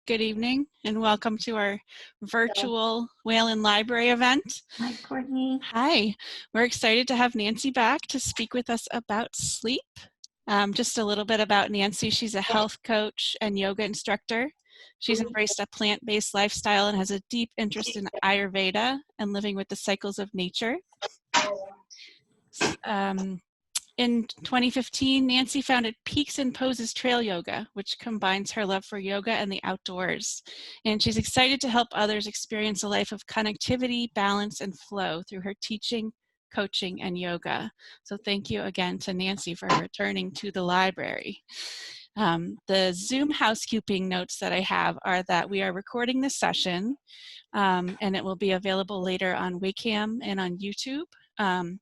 Good evening and welcome to our virtual Wayland Library event. Hi, Courtney. Hi, we're excited to have Nancy back to speak with us about sleep. Just a little bit about Nancy. She's a health coach and yoga instructor. She's embraced a plant-based lifestyle and has a deep interest in Ayurveda and living with the cycles of nature. In 2015, Nancy founded PeaksandPoses Trail Yoga, which combines her love for yoga and the outdoors. And she's excited to help others experience a life of connectivity, balance, and flow through her teaching, coaching, and yoga. So thank you again to Nancy for returning to the library. The Zoom housekeeping notes that I have are that we are recording this session, and it will be available later on Waycam and on YouTube.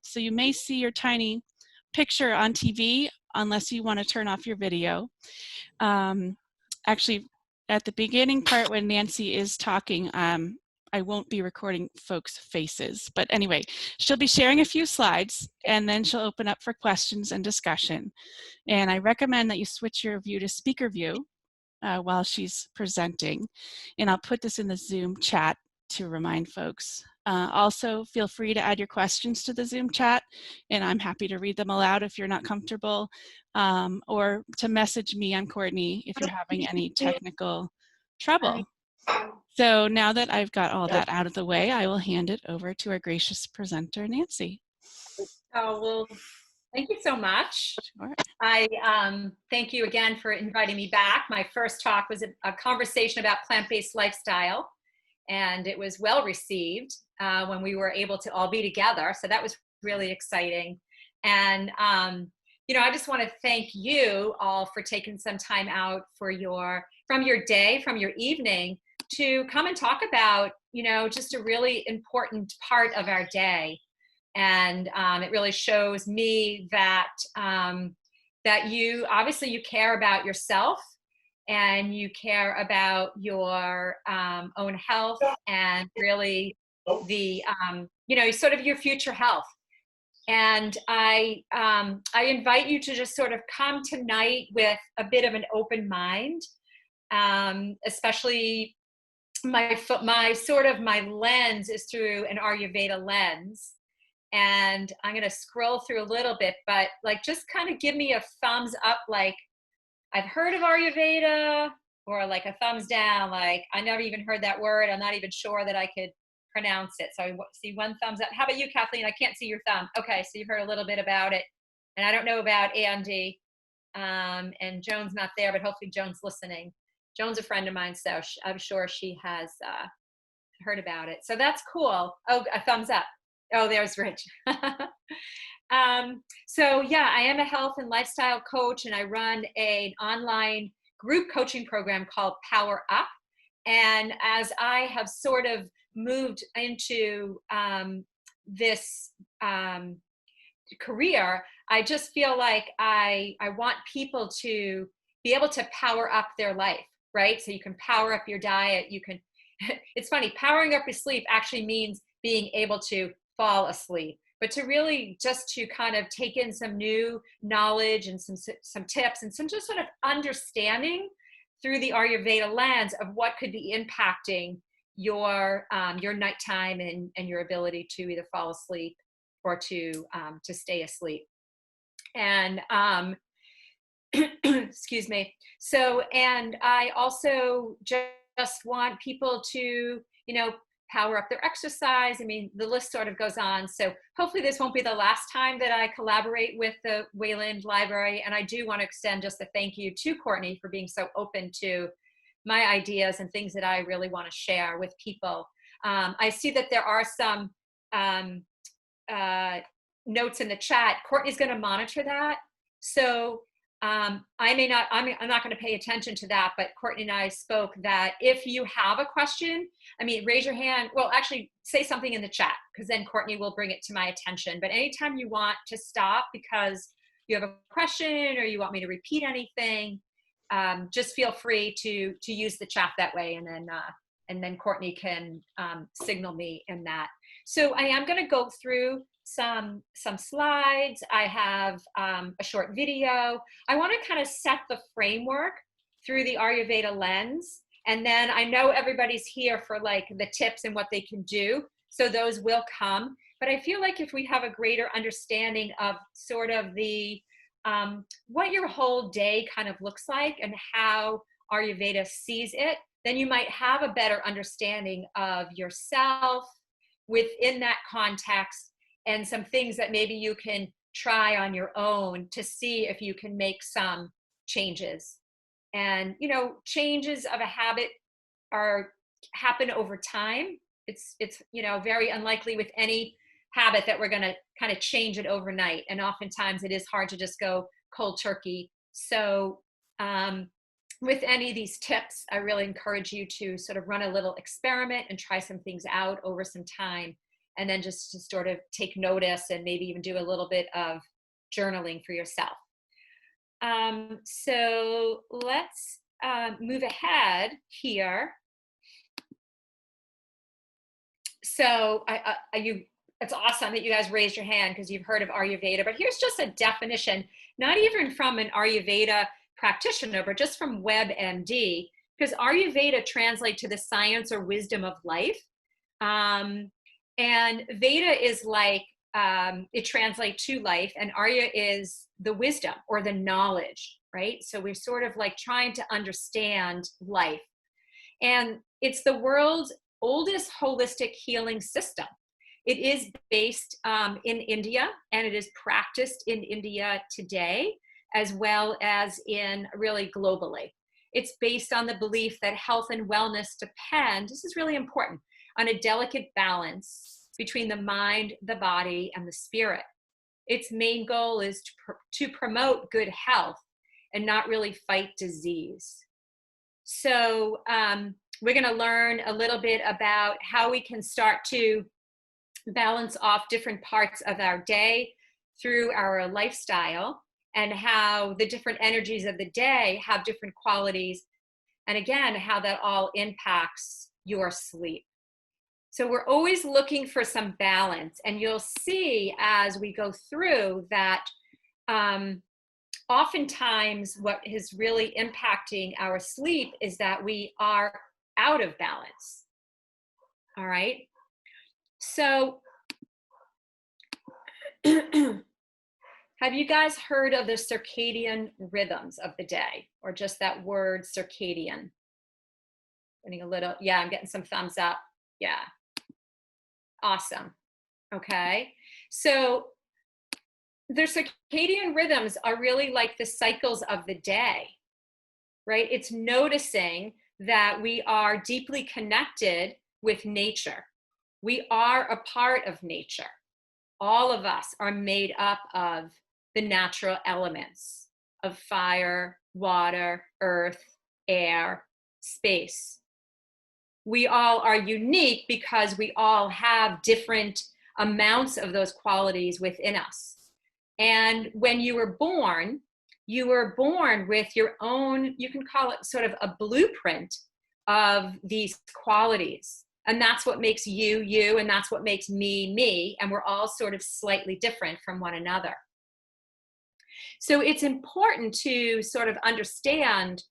So you may see your tiny picture on TV unless you want to turn off your video. Actually, at the beginning part when Nancy is talking, I won't be recording folks' faces. But anyway, she'll be sharing a few slides and then she'll open up for questions and discussion. And I recommend that you switch your view to speaker view while she's presenting. And I'll put this in the Zoom chat to remind folks. Also, feel free to add your questions to the Zoom chat, and I'm happy to read them aloud if you're not comfortable, or to message me, I'm Courtney, if you're having any technical trouble. So now that I've got all that out of the way, I will hand it over to our gracious presenter, Nancy. Oh, well, thank you so much. Sure. I thank you again for inviting me back. My first talk was a conversation about plant-based lifestyle, and it was well received when we were able to all be together. So that was really exciting. And, you know, I just want to thank you all for taking some time out from your day, from your evening, to come and talk about, you know, just a really important part of our day. And it really shows me that that you obviously you care about yourself and you care about your own health and really the you know, sort of your future health. And I invite you to just sort of come tonight with a bit of an open mind, especially my lens is through an Ayurveda lens. And I'm going to scroll through a little bit, but like, just kind of give me a thumbs up, like I've heard of Ayurveda, or like a thumbs down, like I never even heard that word. I'm not even sure that I could pronounce it. So I see one thumbs up. How about you, Kathleen? I can't see your thumb. Okay, so you've heard a little bit about it. And I don't know about Andy, and Joan's not there, but hopefully Joan's listening. Joan's a friend of mine, so I'm sure she has heard about it. So that's cool. Oh, a thumbs up. Oh, there's Rich. So yeah, I am a health and lifestyle coach, and I run an online group coaching program called Power Up. And as I have sort of moved into this career, I just feel like I want people to be able to power up their life, right? So you can power up your diet. You can, it's funny, powering up your sleep actually means being able to fall asleep, but to really just to kind of take in some new knowledge and some tips and some just sort of understanding through the Ayurveda lens of what could be impacting your nighttime and your ability to either fall asleep or to stay asleep. And excuse me. So, and I also just want people to, you know, power up their exercise. I mean, the list sort of goes on. So hopefully this won't be the last time that I collaborate with the Wayland Library. And I do want to extend just a thank you to Courtney for being so open to my ideas and things that I really want to share with people. I see that there are some notes in the chat. Courtney's going to monitor that. So I'm not going to pay attention to that, but Courtney and I spoke that if you have a question, I mean, raise your hand. Well, actually say something in the chat, because then Courtney will bring it to my attention. But anytime you want to stop because you have a question or you want me to repeat anything, just feel free to use the chat that way. And then Courtney can signal me in that. So I am going to go through some slides. I have a short video. I want to kind of set the framework through the Ayurveda lens, And then I know everybody's here for like the tips and what they can do. So those will come. But I feel like if we have a greater understanding of sort of the, what your whole day kind of looks like and how Ayurveda sees it, then you might have a better understanding of yourself within that context, and some things that maybe you can try on your own to see if you can make some changes. And, you know, changes of a habit happen over time. It's, you know, very unlikely with any habit that we're going to kind of change it overnight. And oftentimes it is hard to just go cold turkey. So, with any of these tips, I really encourage you to sort of run a little experiment and try some things out over some time, and then just to sort of take notice and maybe even do a little bit of journaling for yourself. So let's move ahead here. So it's awesome that you guys raised your hand because you've heard of Ayurveda, but here's just a definition, not even from an Ayurveda practitioner, but just from WebMD, because Ayurveda translates to the science or wisdom of life. And Veda is like, it translates to life, and Arya is the wisdom or the knowledge, right? So we're sort of like trying to understand life. And it's the world's oldest holistic healing system. It is based in India, and it is practiced in India today, as well as in really globally. It's based on the belief that health and wellness depend, this is really important, on a delicate balance between the mind, the body, and the spirit. Its main goal is to promote good health and not really fight disease. So we're going to learn a little bit about how we can start to balance off different parts of our day through our lifestyle, and how the different energies of the day have different qualities, and again, how that all impacts your sleep. So we're always looking for some balance, and you'll see as we go through that oftentimes what is really impacting our sleep is that we are out of balance. All right. So have you guys heard of the circadian rhythms of the day, or just that word circadian? Getting a little, yeah, I'm getting some thumbs up. Yeah. Awesome. Okay. So the circadian rhythms are really like the cycles of the day, right? It's noticing that we are deeply connected with nature. We are a part of nature. All of us are made up of the natural elements of fire, water, earth, air, space. We all are unique because we all have different amounts of those qualities within us. And when you were born with your own, you can call it sort of a blueprint of these qualities. And that's what makes you, you, and that's what makes me, me. And we're all sort of slightly different from one another. So it's important to sort of understand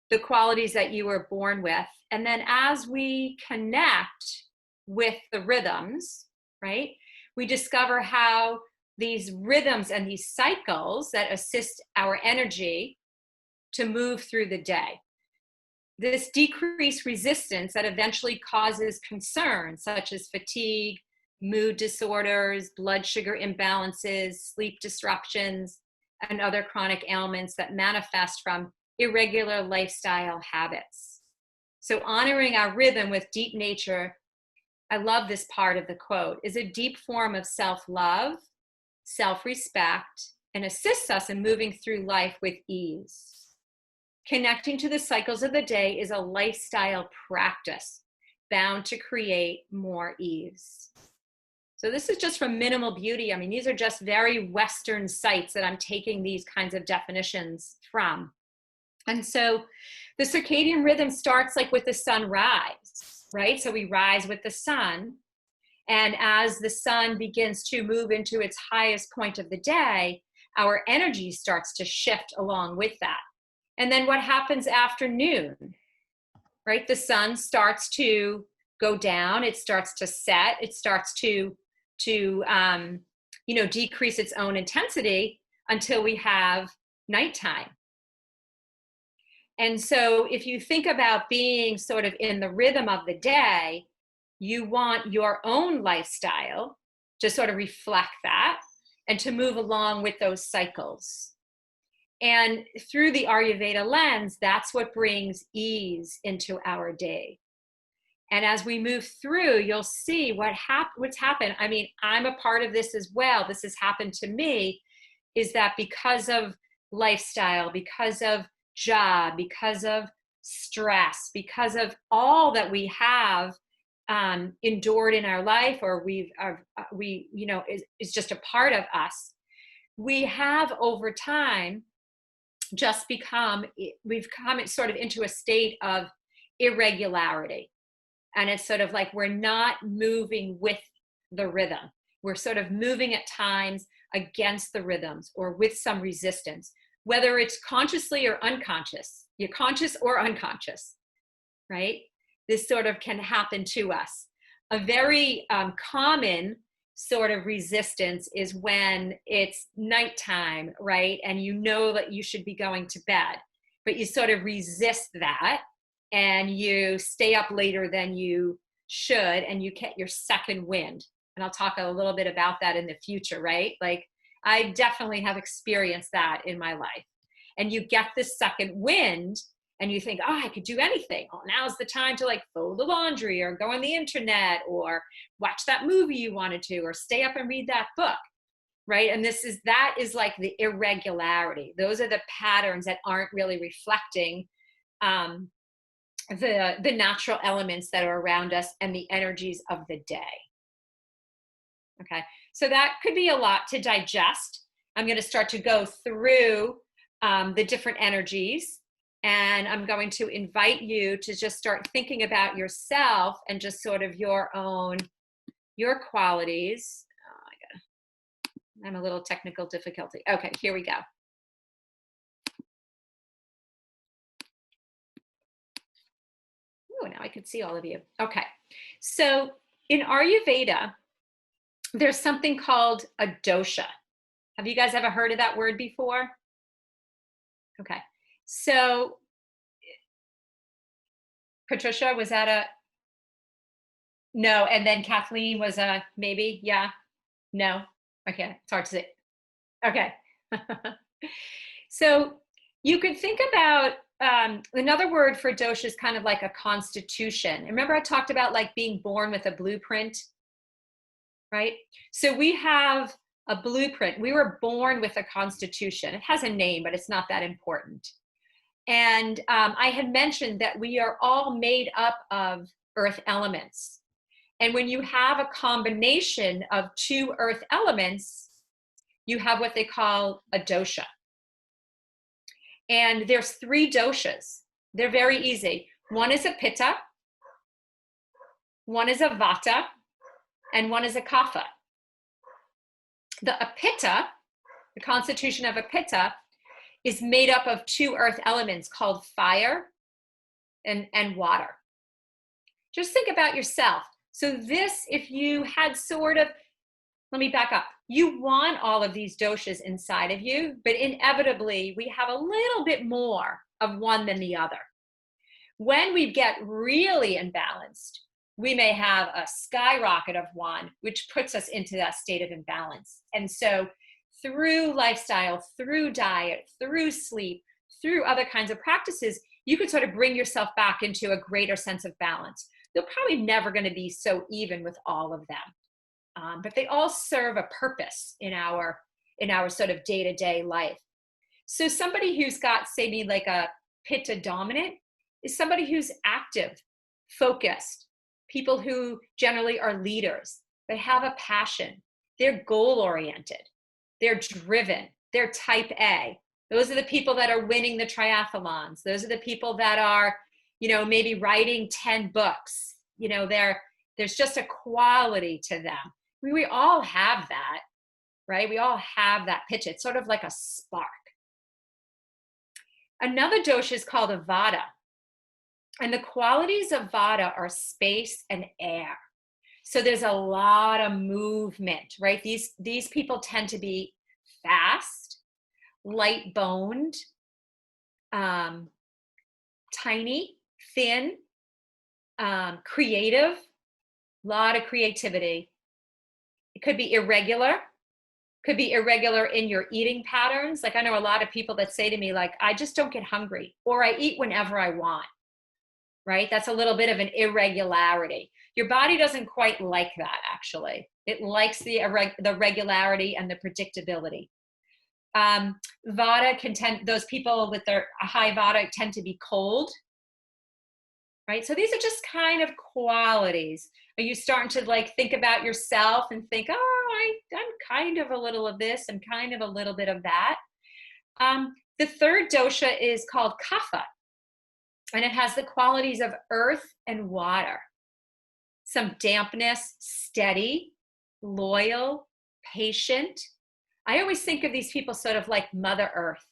the qualities that you were born with. And then as we connect with the rhythms, right, we discover how these rhythms and these cycles that assist our energy to move through the day. This decreased resistance that eventually causes concerns such as fatigue, mood disorders, blood sugar imbalances, sleep disruptions, and other chronic ailments that manifest from irregular lifestyle habits. So honoring our rhythm with deep nature, I love this part of the quote, is a deep form of self-love, self-respect, and assists us in moving through life with ease. Connecting to the cycles of the day is a lifestyle practice bound to create more ease. So this is just from Minimal Beauty. I mean, these are just very Western sites that I'm taking these kinds of definitions from. And so the circadian rhythm starts like with the sunrise, right? So we rise with the sun. And as the sun begins to move into its highest point of the day, our energy starts to shift along with that. And then what happens after noon? right? The sun starts to go down, it starts to set, it starts to decrease its own intensity until we have nighttime. And so if you think about being sort of in the rhythm of the day, you want your own lifestyle to sort of reflect that and to move along with those cycles. And through the Ayurveda lens, that's what brings ease into our day. And as we move through, you'll see what's happened. I mean, I'm a part of this as well. This has happened to me, is that because of lifestyle, because of job, because of stress, because of all that we have endured in our life, or is just a part of us, we have over time we've come sort of into a state of irregularity. And it's sort of like we're not moving with the rhythm. We're sort of moving at times against the rhythms or with some resistance, whether it's consciously or unconscious. You're conscious or unconscious, right? This sort of can happen to us. A very common sort of resistance is when it's nighttime, right? And you know that you should be going to bed, but you sort of resist that and you stay up later than you should, and you get your second wind. And I'll talk a little bit about that in the future, right? Like I definitely have experienced that in my life. And you get this second wind and you think, oh, I could do anything. Oh, now's the time to like fold the laundry or go on the internet or watch that movie you wanted to, or stay up and read that book, right? And that is like the irregularity. Those are the patterns that aren't really reflecting the natural elements that are around us and the energies of the day. Okay, so that could be a lot to digest. I'm going to start to go through the different energies, and I'm going to invite you to just start thinking about yourself and just sort of your qualities. I'm a little technical difficulty. Okay, here we go. Oh, now I can see all of you. Okay, so in Ayurveda, there's something called a dosha. Have you guys ever heard of that word before? Okay, so Patricia, was that a no? And then Kathleen was a maybe? Yeah? No? Okay, it's hard to say. Okay. So you could think about another word for dosha is kind of like a constitution. Remember I talked about like being born with a blueprint, right? So we have a blueprint. We were born with a constitution. It has a name, but it's not that important. And I had mentioned that we are all made up of earth elements. And when you have a combination of two earth elements, you have what they call a dosha. And there's 3 doshas. They're very easy. One is a pitta, one is a vata, and one is a kapha. The pitta, the constitution of a pitta, is made up of 2 earth elements called fire and water. Just think about yourself. So this, if you had sort of, let me back up. You want all of these doshas inside of you, but inevitably we have a little bit more of one than the other. When we get really imbalanced, we may have a skyrocket of one, which puts us into that state of imbalance. And so through lifestyle, through diet, through sleep, through other kinds of practices, you can sort of bring yourself back into a greater sense of balance. They're probably never going to be so even with all of them, but they all serve a purpose in our sort of day-to-day life. So somebody who's got, say, like a pitta dominant is somebody who's active, focused, people who generally are leaders. They have a passion. They're goal-oriented. They're driven. They're type A. Those are the people that are winning the triathlons. Those are the people that are, maybe writing 10 books. There's just a quality to them. We all have that, right? We all have that pitch. It's sort of like a spark. Another dosha is called a vata. And the qualities of Vata are space and air. So there's a lot of movement, right? These people tend to be fast, light boned, tiny, thin, creative, a lot of creativity. It could be irregular, in your eating patterns. Like I know a lot of people that say to me, like, I just don't get hungry, or I eat whenever I want, right? That's a little bit of an irregularity. Your body doesn't quite like that, actually. It likes the regularity and the predictability. Vata can tend, those people with their high Vata tend to be cold, right? So these are just kind of qualities. Are you starting to like think about yourself and think, oh, I'm kind of a little of this and kind of a little bit of that? The third dosha is called Kapha, and it has the qualities of earth and water. Some dampness, steady, loyal, patient. I always think of these people sort of like Mother Earth,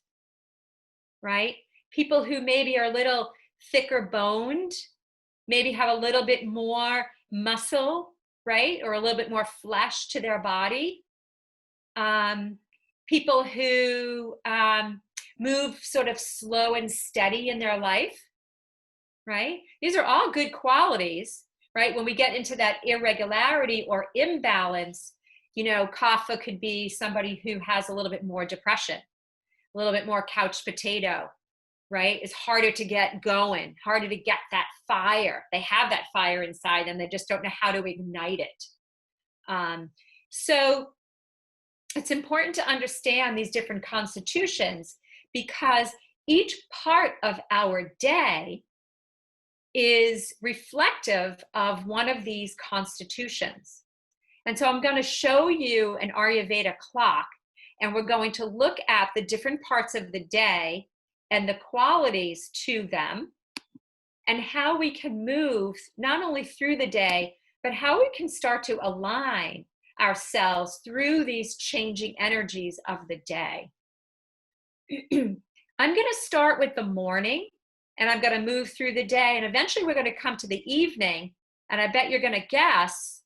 right? People who maybe are a little thicker boned, maybe have a little bit more muscle, right? Or a little bit more flesh to their body. People who move sort of slow and steady in their life, right? These are all good qualities, right? When we get into that irregularity or imbalance, you know, Kapha could be somebody who has a little bit more depression, a little bit more couch potato, right? It's harder to get going, harder to get that fire. They have that fire inside them. They just don't know how to ignite it. So it's important to understand these different constitutions, because each part of our day is reflective of one of these constitutions. And so I'm going to show you an Ayurveda clock, and we're going to look at the different parts of the day and the qualities to them, and how we can move not only through the day, but how we can start to align ourselves through these changing energies of the day. I'm going to start with the morning, and I'm going to move through the day, and eventually we're going to come to the evening, and I bet you're going to guess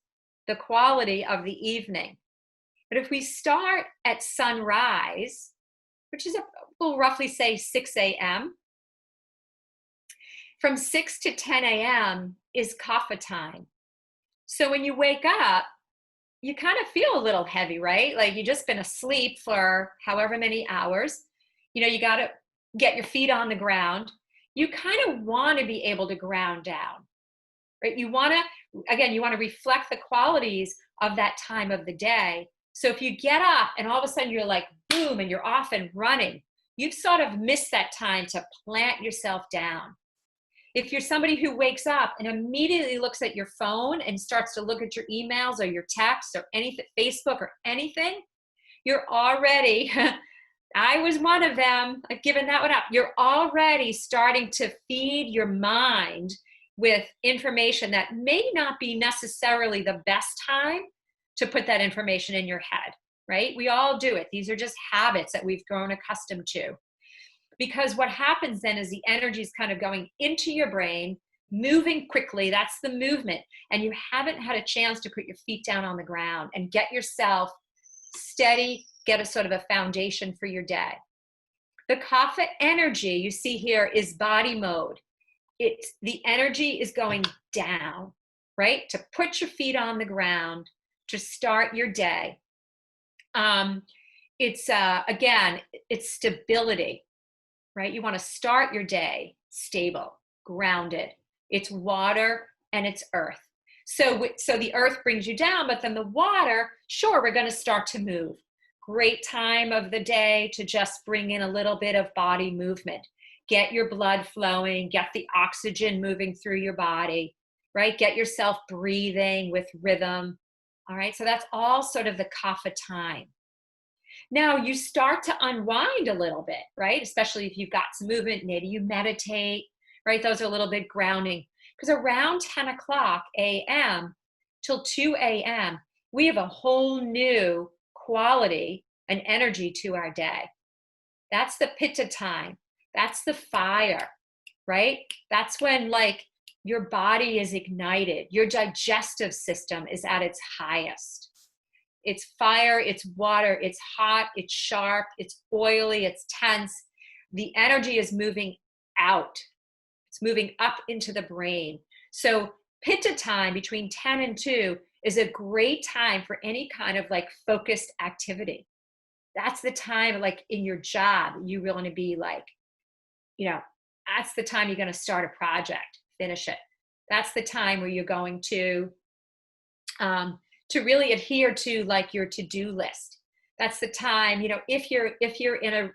the quality of the evening. But if we start at sunrise, which is, we'll roughly say 6 a.m., from 6 to 10 a.m. is Kapha time. So when you wake up, you kind of feel a little heavy, right? Like you've just been asleep for however many hours. You know, you got to get your feet on the ground. You kind of want to be able to ground down, right? You want to, again, you want to reflect the qualities of that time of the day. So if you get up and all of a sudden you're like, boom, and you're off and running, you've sort of missed that time to plant yourself down. If you're somebody who wakes up and immediately looks at your phone and starts to look at your emails or your texts or anything, Facebook or anything, you're already, I was one of them, I've given that one up. You're already starting to feed your mind with information that may not be necessarily the best time to put that information in your head, right? We all do it. These are just habits that we've grown accustomed to. Because what happens then is the energy is kind of going into your brain, moving quickly. That's the movement. And you haven't had a chance to put your feet down on the ground and get yourself steady, get a sort of a foundation for your day. The Kapha energy you see here is body mode. It's the energy is going down, right? To put your feet on the ground, to start your day. Again, it's stability. Right? You want to start your day stable, grounded. It's water and it's earth. So the earth brings you down, but then the water, sure, we're going to start to move. Great time of the day to just bring in a little bit of body movement. Get your blood flowing, get the oxygen moving through your body, right? Get yourself breathing with rhythm. All right, so that's all sort of the Kapha time. Now you start to unwind a little bit, right? Especially if you've got some movement, maybe you meditate, right? Those are a little bit grounding. Because around 10 o'clock a.m. till 2 a.m., we have a whole new quality and energy to our day. That's the pitta time. That's the fire. right? That's when like your body is ignited. Your digestive system is at its highest. It's fire, it's water, it's hot, it's sharp, it's oily, it's tense. The energy is moving out. It's moving up into the brain. So pitta time between 10 and 2 is a great time for any kind of like focused activity. That's the time, like in your job, you really want to be like, you know, that's the time you're going to start a project, finish it. That's the time where you're going to really adhere to like your to-do list. That's the time, you know, if you're in a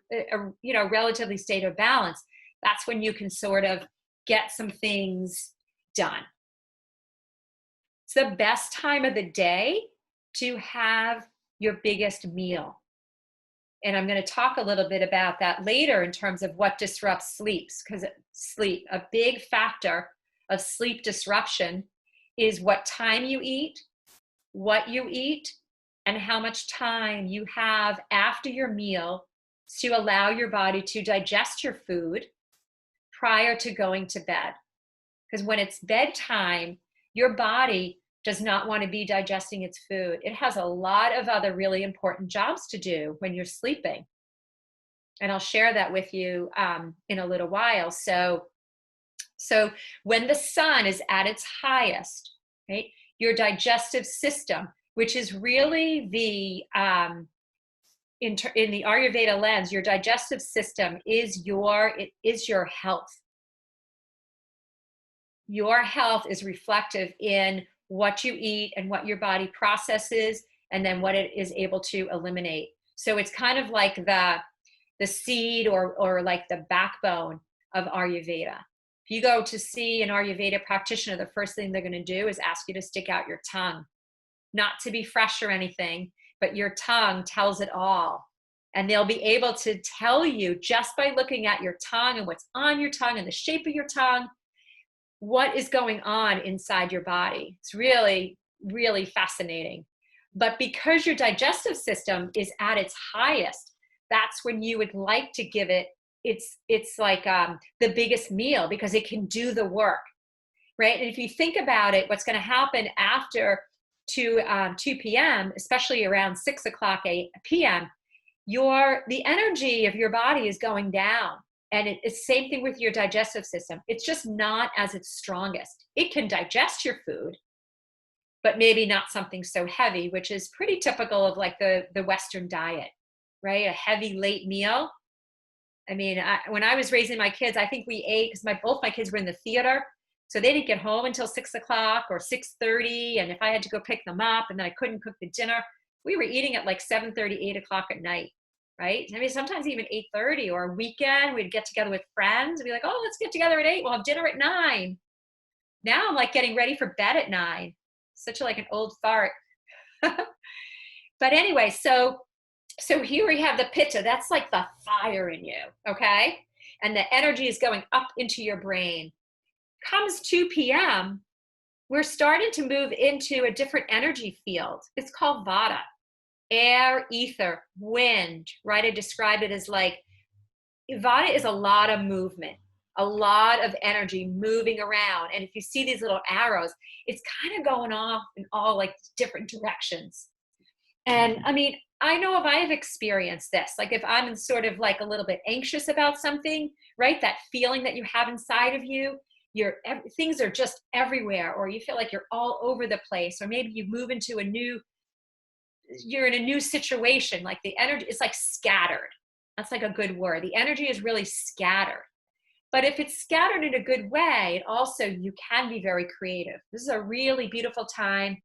you know, relatively state of balance, that's when you can sort of get some things done. It's the best time of the day to have your biggest meal. And I'm going to talk a little bit about that later in terms of what disrupts sleeps, because sleep, a big factor of sleep disruption is what time you eat, what you eat, and how much time you have after your meal to allow your body to digest your food prior to going to bed. Because when it's bedtime, your body does not want to be digesting its food. It has a lot of other really important jobs to do when you're sleeping. And I'll share that with you in a little while. So when the sun is at its highest, right, your digestive system, which is really the, in the Ayurveda lens, your digestive system is your health. Your health is reflective in what you eat and what your body processes, and then what it is able to eliminate. So it's kind of like the seed or like the backbone of Ayurveda. If you go to see an Ayurveda practitioner, the first thing they're going to do is ask you to stick out your tongue. Not to be fresh or anything, but your tongue tells it all. And they'll be able to tell you just by looking at your tongue and what's on your tongue and the shape of your tongue, what is going on inside your body. It's really, really fascinating. But because your digestive system is at its highest, that's when you would like to give it, it's like the biggest meal, because it can do the work, right? And if you think about it, what's going to happen after 2 p.m., especially around 6 o'clock p.m., the energy of your body is going down. And it's the same thing with your digestive system. It's just not as its strongest. It can digest your food, but maybe not something so heavy, which is pretty typical of like the Western diet, right? A heavy late meal. I mean, when I was raising my kids, I think we ate, because both my kids were in the theater, so they didn't get home until 6 o'clock or 6:30. And if I had to go pick them up and then I couldn't cook the dinner, we were eating at like 7:30, 8 o'clock at night. Right? I mean, sometimes even 8:30, or a weekend, we'd get together with friends and be like, oh, let's get together at 8. We'll have dinner at 9. Now I'm like getting ready for bed at 9. Such like an old fart. But anyway, so here we have the pitta. That's like the fire in you, okay? And the energy is going up into your brain. Comes 2 p.m., we're starting to move into a different energy field. It's called vata. Air, ether, wind, right? I describe it as like, vata is a lot of movement, a lot of energy moving around. And if you see these little arrows, it's kind of going off in all like different directions. And I mean, I know if I have experienced this, like if I'm sort of like a little bit anxious about something, right? That feeling that you have inside of you, things are just everywhere, or you feel like you're all over the place, or maybe you move into you're in a new situation, like the energy is like scattered. That's like a good word. The energy is really scattered. But if it's scattered in a good way, you can be very creative. This is a really beautiful time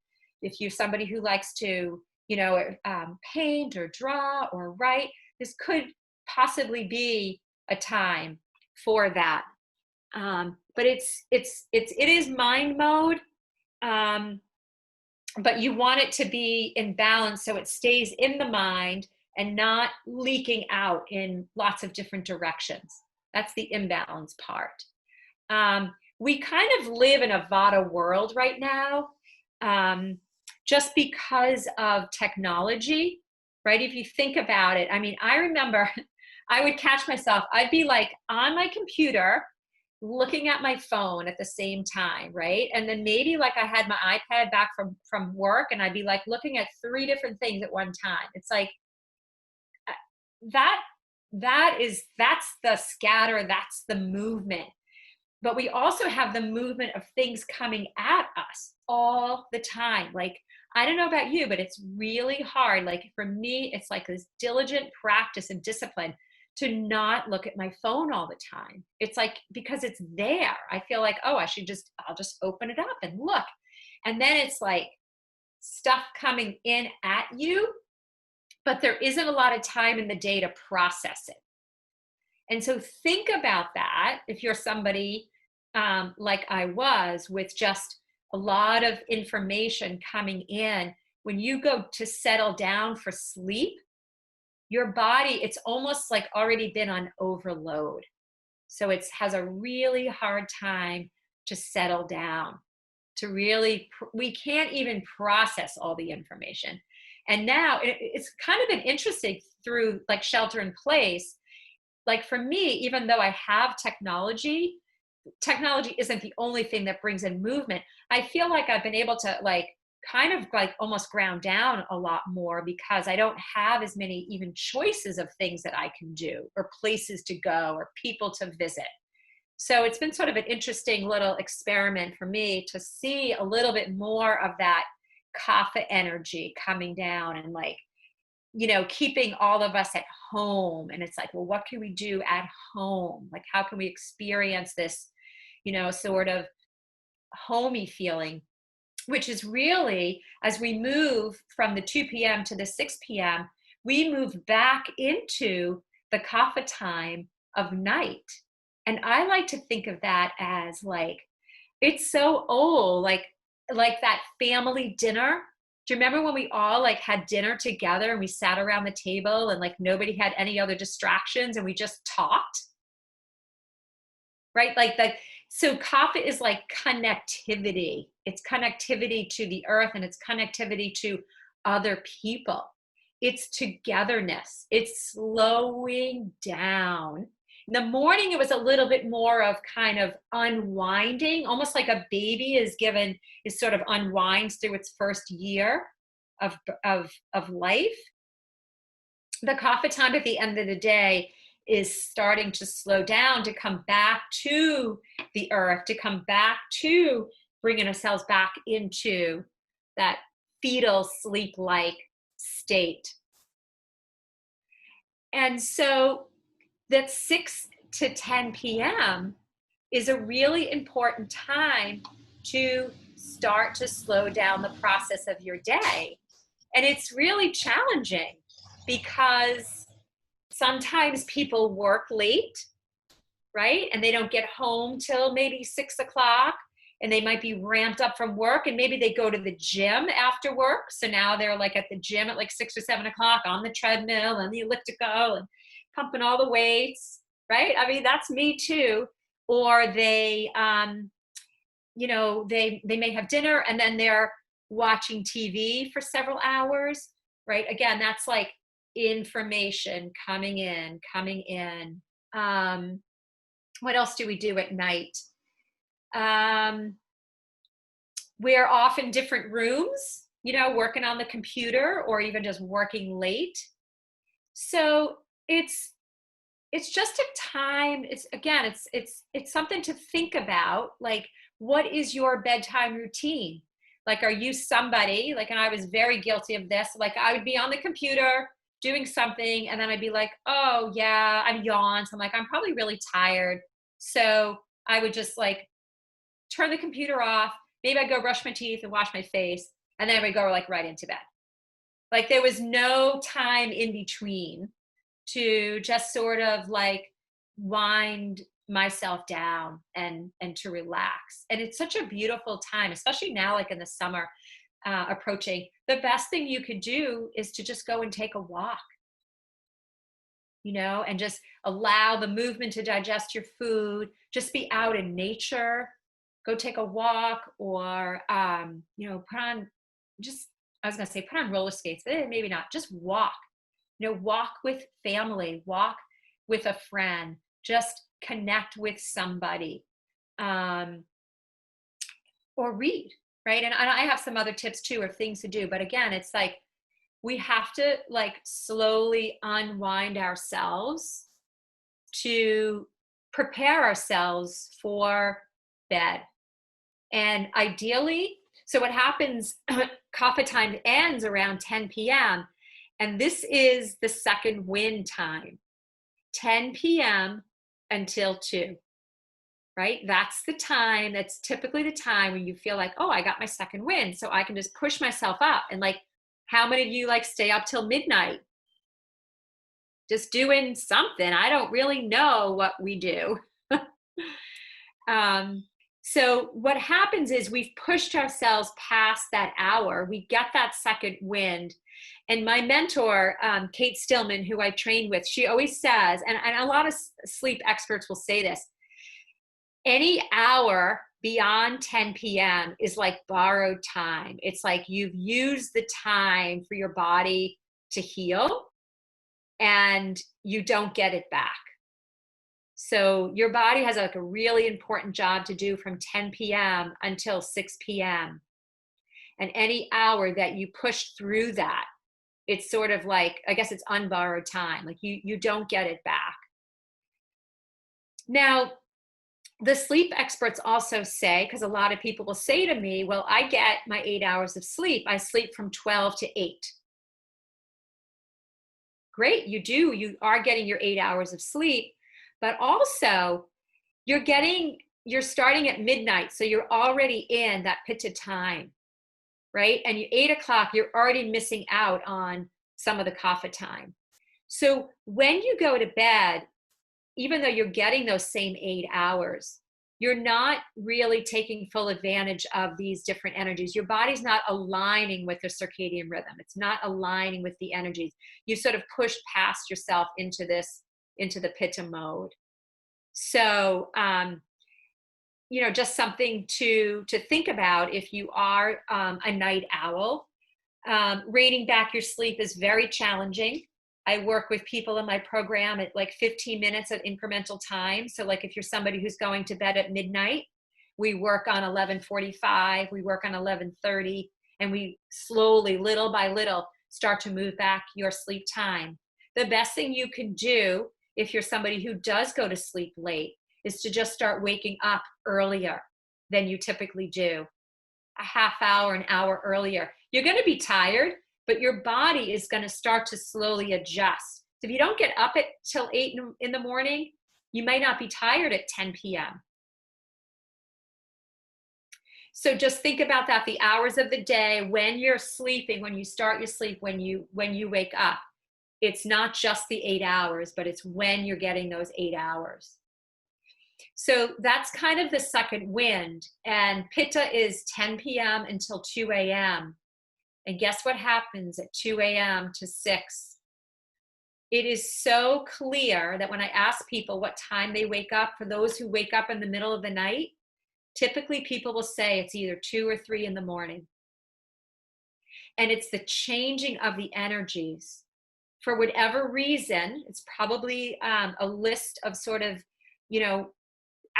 if you're somebody who likes to, you know, paint or draw or write. This could possibly be a time for that. But it is mind mode. But you want it to be in balance so it stays in the mind and not leaking out in lots of different directions. That's the imbalance part. We kind of live in a vata world right now, just because of technology, right? If you think about it, I mean, I remember I would catch myself, I'd be like on my computer looking at my phone at the same time, right? And then maybe like I had my iPad back from work and I'd be like looking at 3 different things at one time. It's like that that's the scatter, that's the movement. But we also have the movement of things coming at us all the time. Like, I don't know about you, but it's really hard. Like for me, it's like this diligent practice and discipline to not look at my phone all the time. It's like, because it's there, I feel like, oh, I'll just open it up and look. And then it's like stuff coming in at you, but there isn't a lot of time in the day to process it. And so think about that if you're somebody like I was, with just a lot of information coming in. When you go to settle down for sleep, your body, it's almost like already been on overload. So it has a really hard time to settle down, to really, we can't even process all the information. And now it's kind of been interesting through like shelter in place. Like for me, even though I have technology isn't the only thing that brings in movement. I feel like I've been able to like kind of like almost ground down a lot more because I don't have as many even choices of things that I can do or places to go or people to visit. So it's been sort of an interesting little experiment for me to see a little bit more of that kapha energy coming down and like, you know, keeping all of us at home. And it's like, well, what can we do at home? Like, how can we experience this, you know, sort of homey feeling, which is really, as we move from the 2 p.m. to the 6 p.m., we move back into the kapha time of night. And I like to think of that as like, it's so old, like that family dinner. Do you remember when we all like had dinner together and we sat around the table and like nobody had any other distractions and we just talked? Right? So kapha is like connectivity. It's connectivity to the earth and it's connectivity to other people. It's togetherness. It's slowing down. In the morning, it was a little bit more of kind of unwinding, almost like a baby is sort of unwinds through its first year of life. The kapha time at the end of the day is starting to slow down, to come back to the earth, to come back to bringing ourselves back into that fetal sleep-like state. And so that 6 to 10 p.m. is a really important time to start to slow down the process of your day. And it's really challenging because sometimes people work late, right? And they don't get home till maybe 6 o'clock, and they might be ramped up from work, and maybe they go to the gym after work. So now they're like at the gym at like 6 or 7 o'clock on the treadmill and the elliptical and pumping all the weights, right? I mean, that's me too. Or they, you know, they may have dinner and then they're watching TV for several hours, right? Again, that's like information coming in. What else do we do at night? We're off in different rooms, you know, working on the computer or even just working late. So it's just a time. It's something to think about. Like, what is your bedtime routine? Like, are you somebody, like, and I was very guilty of this. Like, I would be on the computer doing something and then I'd be like, oh yeah, I'm yawned. So I'm like, I'm probably really tired. So I would just like turn the computer off. Maybe I'd go brush my teeth and wash my face. And then I would go like right into bed. Like there was no time in between to just sort of like wind myself down and to relax. And it's such a beautiful time, especially now, like in the summer approaching. The best thing you could do is to just go and take a walk, you know, and just allow the movement to digest your food. Just be out in nature, go take a walk, or you know, put on roller skates, maybe not, just walk. You know, walk with family, walk with a friend, just connect with somebody. or read, right? And I have some other tips too of things to do. But again, it's like we have to like slowly unwind ourselves to prepare ourselves for bed. And ideally, so what happens, kapha time ends around 10 p.m. And this is the second wind time, 10 p.m. until 2, right? That's the time, that's typically the time when you feel like, oh, I got my second wind. So I can just push myself up. And like, how many of you like stay up till midnight? Just doing something. I don't really know what we do. So what happens is we've pushed ourselves past that hour. We get that second wind. And my mentor, Kate Stillman, who I trained with, she always says, and a lot of sleep experts will say this, any hour beyond 10 p.m. is like borrowed time. It's like you've used the time for your body to heal and you don't get it back. So your body has like a really important job to do from 10 p.m. until 6 p.m. And any hour that you push through that, it's sort of like, I guess it's unborrowed time. Like you don't get it back. Now, the sleep experts also say, because a lot of people will say to me, well, I get my 8 hours of sleep. I sleep from 12 to 8. Great, you do. You are getting your 8 hours of sleep. But also, you're starting at midnight, so you're already in that pitta time, right? And 8 o'clock, you're already missing out on some of the kapha time. So when you go to bed, even though you're getting those same 8 hours, you're not really taking full advantage of these different energies. Your body's not aligning with the circadian rhythm. It's not aligning with the energies. You sort of push past yourself into the pitta mode. So, just something to think about if you are a night owl. Reining back your sleep is very challenging. I work with people in my program at like 15 minutes at incremental time. So like if you're somebody who's going to bed at midnight, we work on 11:45, we work on 11:30, and we slowly, little by little, start to move back your sleep time. The best thing you can do if you're somebody who does go to sleep late is to just start waking up earlier than you typically do. A half hour, an hour earlier. You're going to be tired, but your body is going to start to slowly adjust. If you don't get up till 8 in the morning, you may not be tired at 10 p.m. So just think about that, the hours of the day, when you're sleeping, when you start your sleep, when you wake up. It's not just the 8 hours, but it's when you're getting those 8 hours. So that's kind of the second wind. And pitta is 10 p.m. until 2 a.m. And guess what happens at 2 a.m. to 6? It is so clear that when I ask people what time they wake up, for those who wake up in the middle of the night, typically people will say it's either 2 or 3 in the morning. And it's the changing of the energies. For whatever reason, it's probably a list of sort of,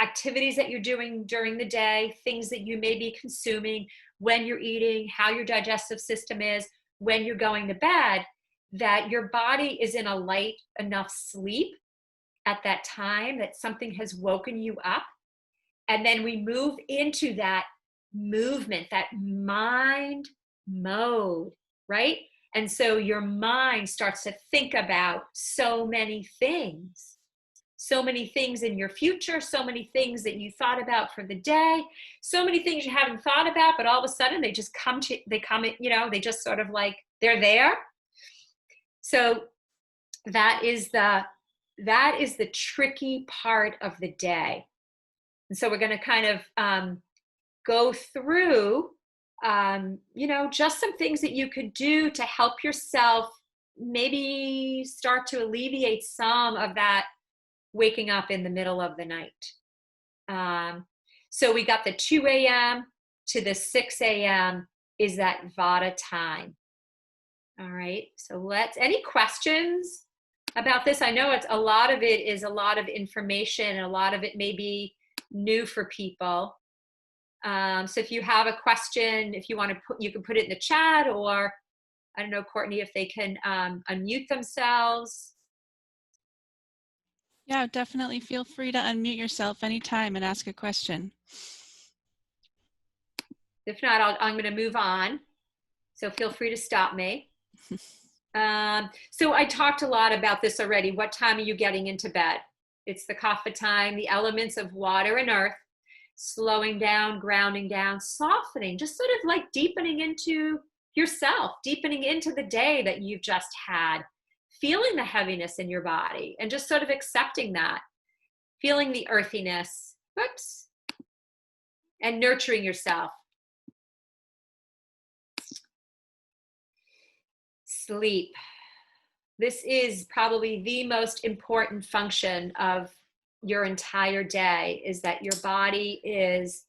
activities that you're doing during the day, things that you may be consuming, when you're eating, how your digestive system is, when you're going to bed, that your body is in a light enough sleep at that time that something has woken you up. And then we move into that movement, that mind mode, right? And so your mind starts to think about so many things in your future, so many things that you thought about for the day, so many things you haven't thought about, but all of a sudden they just they just sort of like, they're there. So that is the tricky part of the day. And so we're going to kind of go through just some things that you could do to help yourself maybe start to alleviate some of that waking up in the middle of the night. So we got the 2 a.m. to the 6 a.m. is that Vata time. All right. So any questions about this? I know a lot of it is a lot of information, and a lot of it may be, new for people. So if you have a question, if you want to you can put it in the chat, or I don't know, Courtney, if they can unmute themselves. Yeah, definitely feel free to unmute yourself anytime and ask a question. If not, I'm going to move on. So feel free to stop me. So I talked a lot about this already. What time are you getting into bed? It's the kapha time, the elements of water and earth, slowing down, grounding down, softening, just sort of like deepening into yourself, deepening into the day that you've just had, feeling the heaviness in your body and just sort of accepting that, feeling the earthiness, whoops, and nurturing yourself. Sleep. This is probably the most important function of your entire day, is that your body is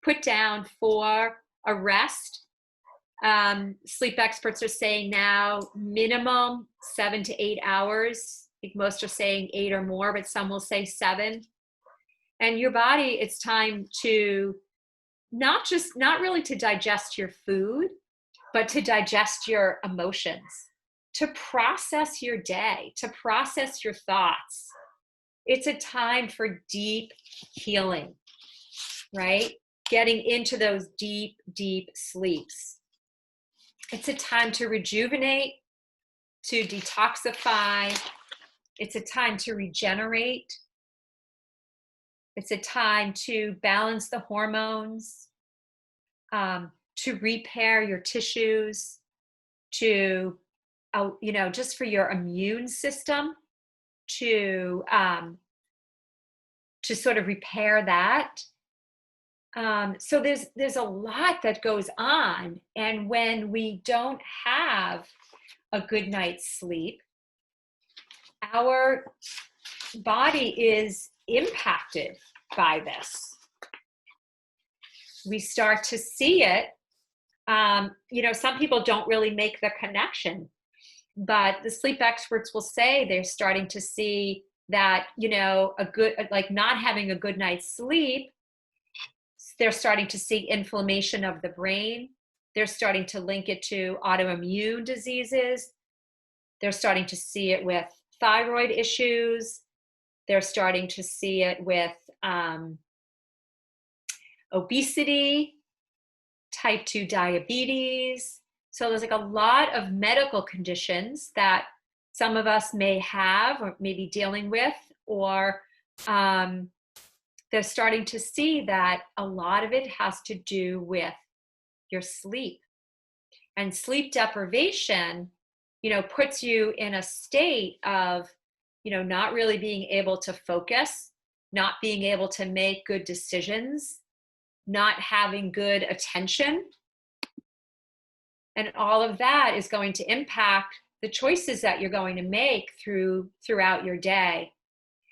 put down for a rest. Sleep experts are saying now minimum 7 to 8 hours. I think most are saying 8 or more, but some will say 7. And your body, it's time to not really to digest your food, but to digest your emotions, to process your day, to process your thoughts. It's a time for deep healing, right? Getting into those deep, deep sleeps. It's a time to rejuvenate, to detoxify. It's a time to regenerate. It's a time to balance the hormones, to repair your tissues, to, just for your immune system, to sort of repair that. So there's a lot that goes on, and when we don't have a good night's sleep, our body is impacted by this. We start to see it. Some people don't really make the connection, but the sleep experts will say they're starting to see that, not having a good night's sleep, they're starting to see inflammation of the brain. They're starting to link it to autoimmune diseases. They're starting to see it with thyroid issues. They're starting to see it with obesity, type 2 diabetes. So there's like a lot of medical conditions that some of us may have or may be dealing with, or they're starting to see that a lot of it has to do with your sleep. And sleep deprivation, puts you in a state of, not really being able to focus, not being able to make good decisions, not having good attention. And all of that is going to impact the choices that you're going to make throughout your day.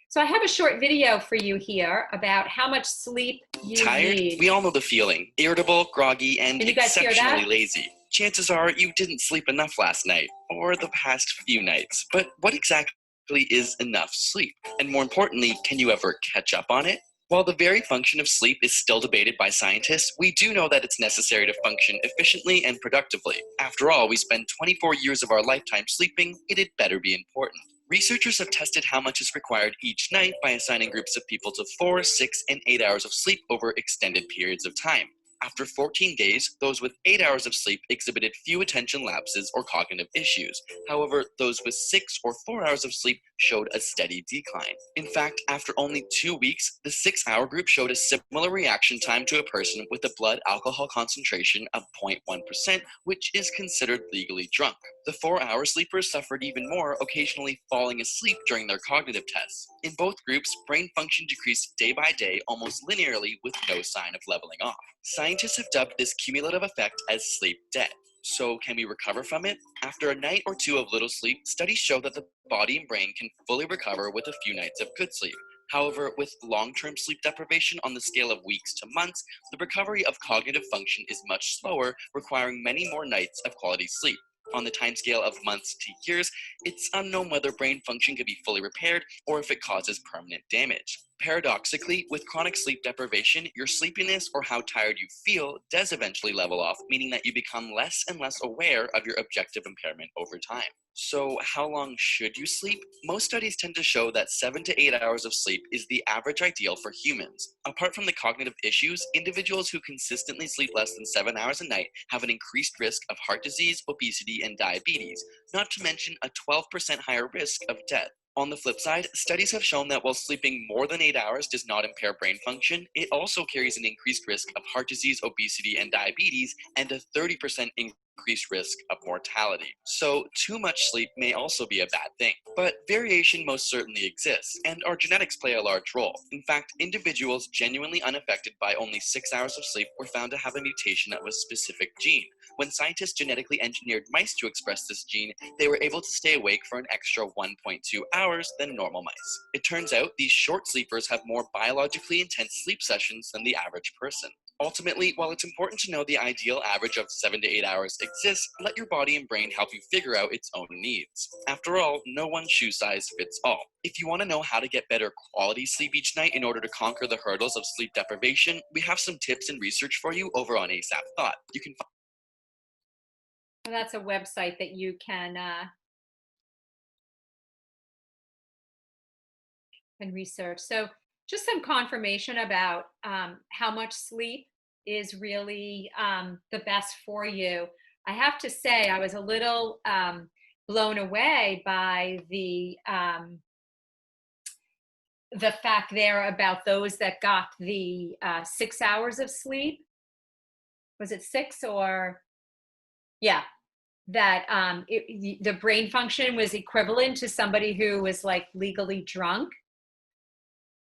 So I have a short video for you here about how much sleep you Tired? need. We all know the feeling. Irritable, groggy, and Can you guys hear exceptionally that? lazy. Chances are you didn't sleep enough last night, or the past few nights. But what exactly is enough sleep? And more importantly, can you ever catch up on it? While the very function of sleep is still debated by scientists, we do know that it's necessary to function efficiently and productively. After all, we spend 24 years of our lifetime sleeping. It'd better be important. Researchers have tested how much is required each night by assigning groups of people to 4, 6, and 8 hours of sleep over extended periods of time. After 14 days, those with 8 hours of sleep exhibited few attention lapses or cognitive issues. However, those with 6 or 4 hours of sleep showed a steady decline. In fact, after only 2 weeks, the 6-hour group showed a similar reaction time to a person with a blood alcohol concentration of 0.1%, which is considered legally drunk. The 4-hour sleepers suffered even more, occasionally falling asleep during their cognitive tests. In both groups, brain function decreased day by day almost linearly with no sign of leveling off. Scientists have dubbed this cumulative effect as sleep debt. So can we recover from it? After a night or two of little sleep, studies show that the body and brain can fully recover with a few nights of good sleep. However, with long-term sleep deprivation on the scale of weeks to months, the recovery of cognitive function is much slower, requiring many more nights of quality sleep. On the timescale of months to years, it's unknown whether brain function can be fully repaired or if it causes permanent damage. Paradoxically, with chronic sleep deprivation, your sleepiness or how tired you feel does eventually level off, meaning that you become less and less aware of your objective impairment over time. So, how long should you sleep? Most studies tend to show that 7 to 8 hours of sleep is the average ideal for humans. Apart from the cognitive issues, individuals who consistently sleep less than 7 hours a night have an increased risk of heart disease, obesity, and diabetes, not to mention a 12% higher risk of death. On the flip side, studies have shown that while sleeping more than 8 hours does not impair brain function, it also carries an increased risk of heart disease, obesity, and diabetes, and a 30% increased risk of mortality. So, too much sleep may also be a bad thing. But variation most certainly exists, and our genetics play a large role. In fact, individuals genuinely unaffected by only 6 hours of sleep were found to have a mutation of a specific gene. When scientists genetically engineered mice to express this gene, they were able to stay awake for an extra 1.2 hours than normal mice. It turns out these short sleepers have more biologically intense sleep sessions than the average person. Ultimately, while it's important to know the ideal average of 7 to 8 hours exists, let your body and brain help you figure out its own needs. After all, no one shoe size fits all. If you want to know how to get better quality sleep each night in order to conquer the hurdles of sleep deprivation, we have some tips and research for you over on ASAP Thought. You can And that's a website that you can research. So just some confirmation about how much sleep is really the best for you. I have to say, I was a little blown away by the fact there about those that got the 6 hours of sleep. Was it 6 or? Yeah, that the brain function was equivalent to somebody who was like legally drunk,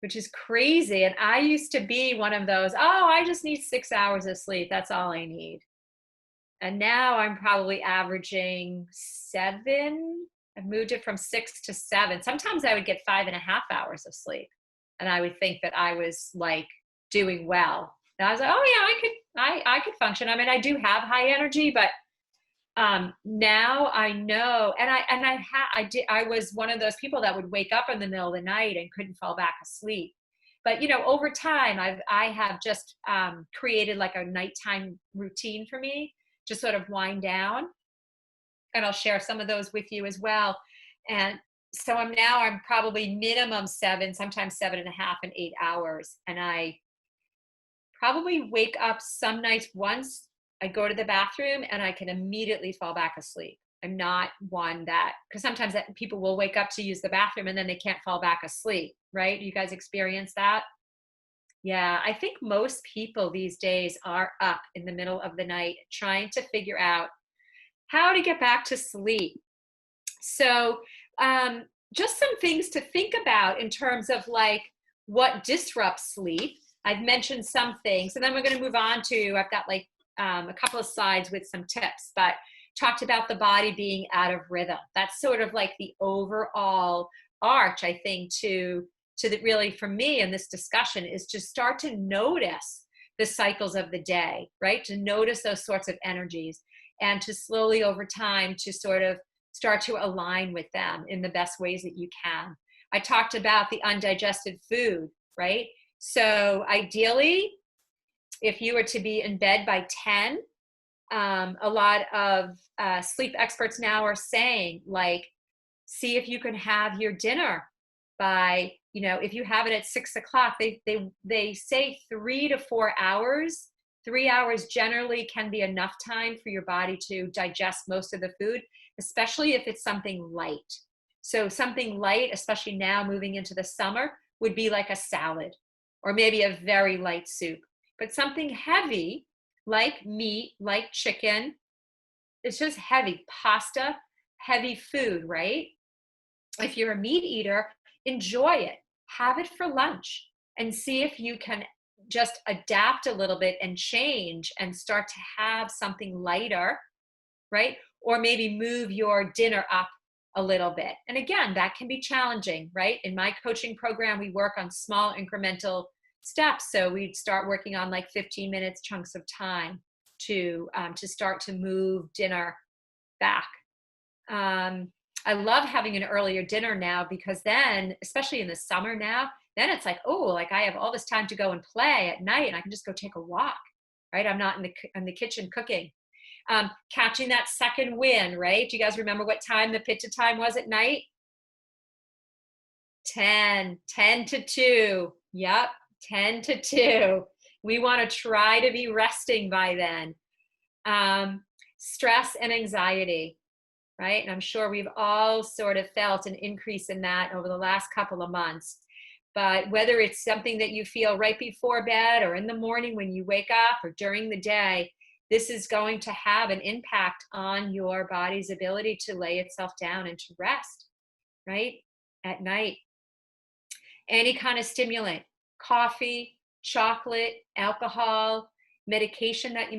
which is crazy. And I used to be one of those, oh, I just need 6 hours of sleep. That's all I need. And now I'm probably averaging 7. I've moved it from 6 to 7. Sometimes I would get 5.5 hours of sleep. And I would think that I was like doing well. And I was like, oh yeah, I could function. I mean, I do have high energy, but now I know, and I was one of those people that would wake up in the middle of the night and couldn't fall back asleep. But over time, I have just created like a nighttime routine for me to sort of wind down, and I'll share some of those with you as well. And so I'm probably minimum 7, sometimes 7.5 and 8 hours, and I probably wake up some nights once. I go to the bathroom and I can immediately fall back asleep. I'm not one that, because sometimes people will wake up to use the bathroom and then they can't fall back asleep, right? You guys experience that? Yeah, I think most people these days are up in the middle of the night trying to figure out how to get back to sleep. So just some things to think about in terms of like what disrupts sleep. I've mentioned some things, and then we're going to move on to, I've got like a couple of slides with some tips, but talked about the body being out of rhythm. That's sort of like the overall arch, I think, to really, for me in this discussion, is to start to notice the cycles of the day, right? To notice those sorts of energies, and to slowly over time to sort of start to align with them in the best ways that you can. I talked about the undigested food, right? So ideally, if you were to be in bed by 10, a lot of sleep experts now are saying, like, see if you can have your dinner by, if you have it at 6 o'clock, they say 3 to 4 hours. 3 hours generally can be enough time for your body to digest most of the food, especially if it's something light. So something light, especially now moving into the summer, would be like a salad or maybe a very light soup. But something heavy, like meat, like chicken, it's just heavy. Pasta, heavy food, right? If you're a meat eater, enjoy it. Have it for lunch and see if you can just adapt a little bit and change and start to have something lighter, right? Or maybe move your dinner up a little bit. And again, that can be challenging, right? In my coaching program, we work on small incremental steps. So we'd start working on like 15 minutes chunks of time to start to move dinner back. I love having an earlier dinner now, because then, especially in the summer now, then it's like, oh, like I have all this time to go and play at night, and I can just go take a walk, right? I'm not in the kitchen cooking. Catching that second wind, right? Do you guys remember what time the pitta time was at night? 10 to 2. Yep, 10 to 2. We want to try to be resting by then. Stress and anxiety, right? And I'm sure we've all sort of felt an increase in that over the last couple of months. But whether it's something that you feel right before bed or in the morning when you wake up or during the day, this is going to have an impact on your body's ability to lay itself down and to rest, right? At night. Any kind of stimulant, coffee, chocolate, alcohol, medication that you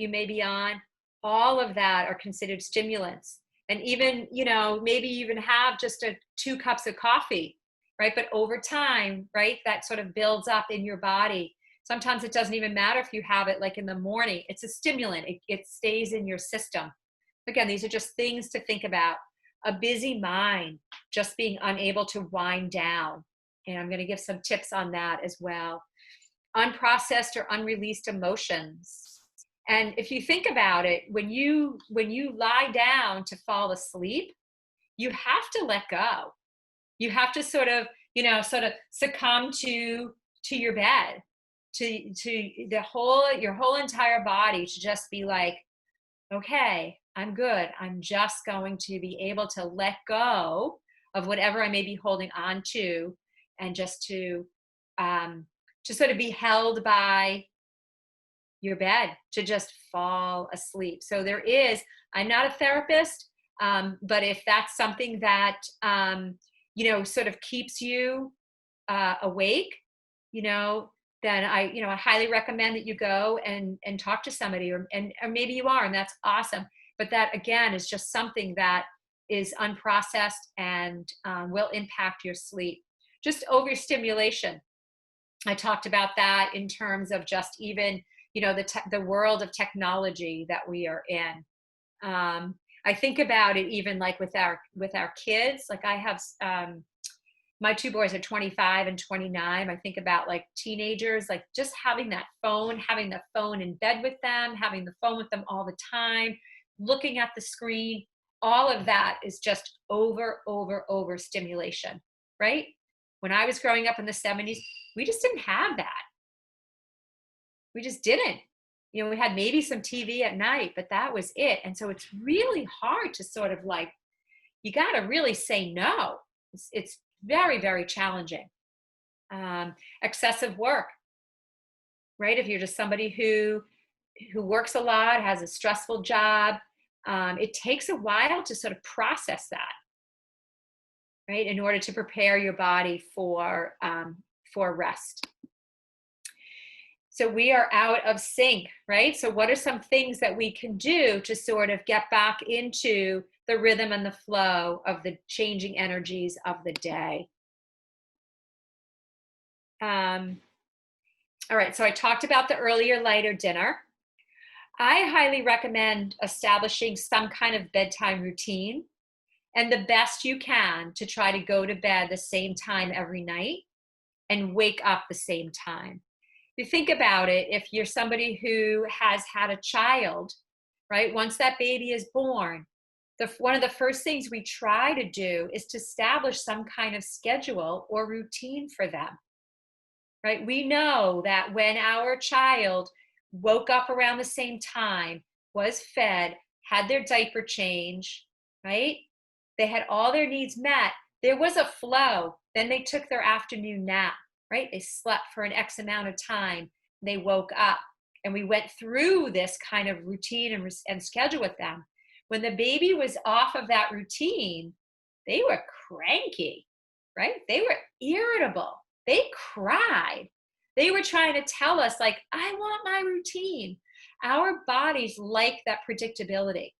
may be on, all of that are considered stimulants. And even, maybe you even have just 2 cups of coffee, right? But over time, right, that sort of builds up in your body. Sometimes it doesn't even matter if you have it like in the morning. It's a stimulant. It stays in your system. Again, these are just things to think about. A busy mind, just being unable to wind down. And I'm going to give some tips on that as well. Unprocessed or unreleased emotions. And if you think about it, when you lie down to fall asleep, you have to let go. You have to sort of succumb to your bed, to your whole entire body, to just be like, okay, I'm good. I'm just going to be able to let go of whatever I may be holding on to, and just to sort of be held by your bed, to just fall asleep. So I'm not a therapist, but if that's something that, sort of keeps you awake, then I highly recommend that you go and talk to somebody, or maybe you are, and that's awesome. But that, again, is just something that is unprocessed and will impact your sleep. Just overstimulation. I talked about that in terms of just even, the world of technology that we are in. I think about it even like with our kids. Like I have, my 2 boys are 25 and 29. I think about like teenagers, like just having the phone in bed with them, having the phone with them all the time, looking at the screen. All of that is just over stimulation, right? When I was growing up in the 70s, we just didn't have that. We just didn't. We had maybe some TV at night, but that was it. And so it's really hard to sort of like, you got to really say no. It's very, very challenging. Excessive work, right? If you're just somebody who works a lot, has a stressful job, it takes a while to sort of process that, right? In order to prepare your body for rest. So we are out of sync, right? So what are some things that we can do to sort of get back into the rhythm and the flow of the changing energies of the day? All right, so I talked about the earlier, lighter dinner. I highly recommend establishing some kind of bedtime routine, and the best you can to try to go to bed the same time every night and wake up the same time. If you think about it, if you're somebody who has had a child, right, once that baby is born, one of the first things we try to do is to establish some kind of schedule or routine for them, right? We know that when our child woke up around the same time, was fed, had their diaper change, right? They had all their needs met. There was a flow. Then they took their afternoon nap, right? They slept for an X amount of time. They woke up, and we went through this kind of routine and schedule with them. When the baby was off of that routine, they were cranky, right? They were irritable. They cried. They were trying to tell us, like, I want my routine. Our bodies like that predictability.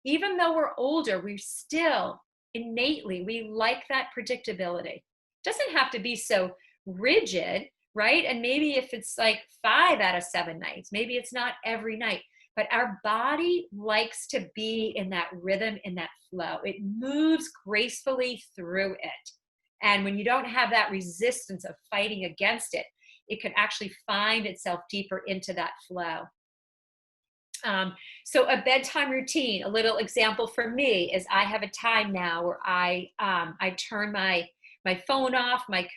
Even though we're older, we still innately, we like that predictability. It doesn't have to be so rigid, right? And maybe if it's like 5 out of 7 nights, maybe it's not every night, but our body likes to be in that rhythm, in that flow. It moves gracefully through it. And when you don't have that resistance of fighting against it, it can actually find itself deeper into that flow. So a bedtime routine, a little example for me is I have a time now where I turn my phone off, I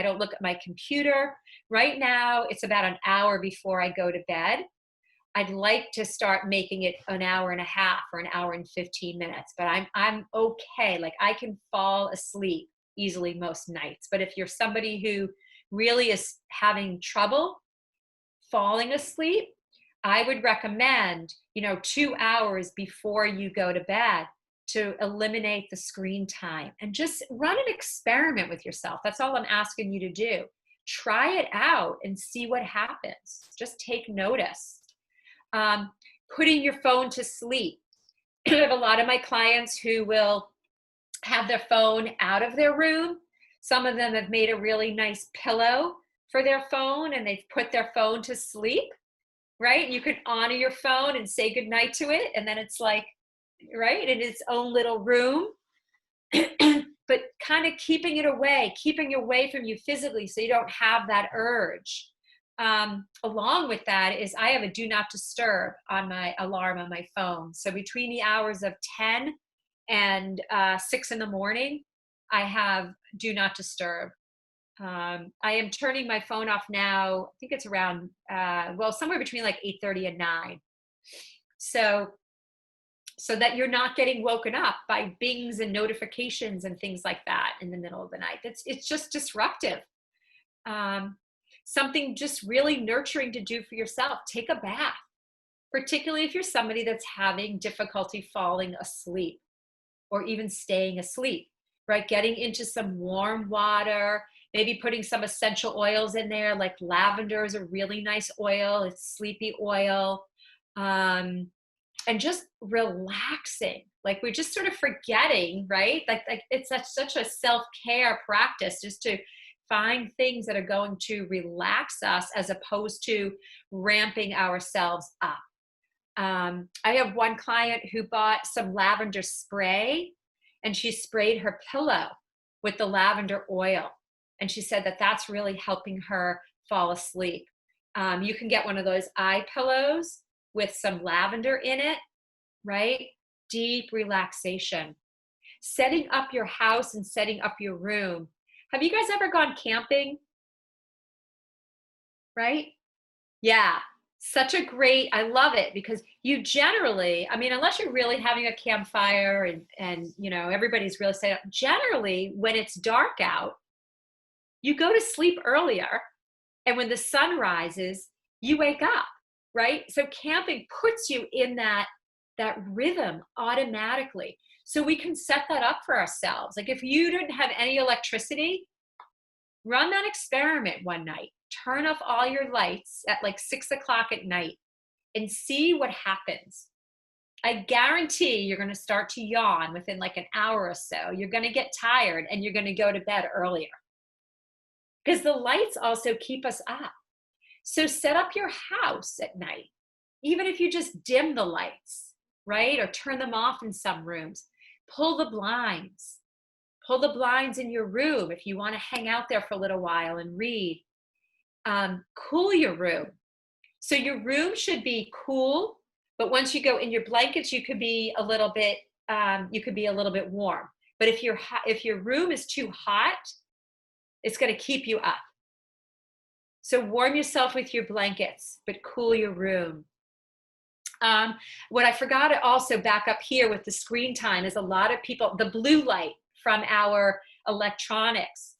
don't look at my computer. Right now, it's about an hour before I go to bed. I'd like to start making it an hour and a half or an hour and 15 minutes, but I'm okay. Like I can fall asleep easily most nights. But if you're somebody who really is having trouble falling asleep, I would recommend, 2 hours before you go to bed to eliminate the screen time and just run an experiment with yourself. That's all I'm asking you to do. Try it out and see what happens. Just take notice. Putting your phone to sleep. I have a lot of my clients who will have their phone out of their room. Some of them have made a really nice pillow for their phone and they've put their phone to sleep, right? You can honor your phone and say goodnight to it. And then it's like, right, in its own little room. But kind of keeping it away from you physically so you don't have that urge. Along with that is I have a do not disturb on my alarm on my phone. So between the hours of 10 and 6 in the morning, I have do not disturb. I am turning my phone off now. I think it's around, somewhere between like 8:30 and 9. So that you're not getting woken up by bings and notifications and things like that in the middle of the night. It's just disruptive. Something just really nurturing to do for yourself. Take a bath, particularly if you're somebody that's having difficulty falling asleep or even staying asleep, right? Getting into some warm water, maybe putting some essential oils in there, like lavender is a really nice oil. It's sleepy oil. And just relaxing. Like we're just sort of forgetting, right? Like it's such a self-care practice just to find things that are going to relax us as opposed to ramping ourselves up. I have one client who bought some lavender spray and she sprayed her pillow with the lavender oil. And she said that that's really helping her fall asleep. You can get one of those eye pillows with some lavender in it, right? Deep relaxation. Setting up your house and setting up your room. Have you guys ever gone camping? Right? Yeah. Such a great, I love it because you generally, unless you're really having a campfire and everybody's really set up, generally when it's dark out, you go to sleep earlier. And when the sun rises, you wake up, right? So camping puts you in that rhythm automatically. So we can set that up for ourselves. Like if you didn't have any electricity, run that experiment one night. Turn off all your lights at like 6 o'clock at night and see what happens. I guarantee you're going to start to yawn within like an hour or so. You're going to get tired and you're going to go to bed earlier. Because the lights also keep us up. So set up your house at night, even if you just dim the lights, right? Or turn them off in some rooms. Pull the blinds. Pull the blinds in your room if you want to hang out there for a little while and read. Cool your room. So your room should be cool, but once you go in your blankets, you could be a little bit warm. But if your room is too hot, it's going to keep you up. So warm yourself with your blankets, but cool your room. What I forgot to also back up here with the screen time is a lot of people, the blue light from our electronics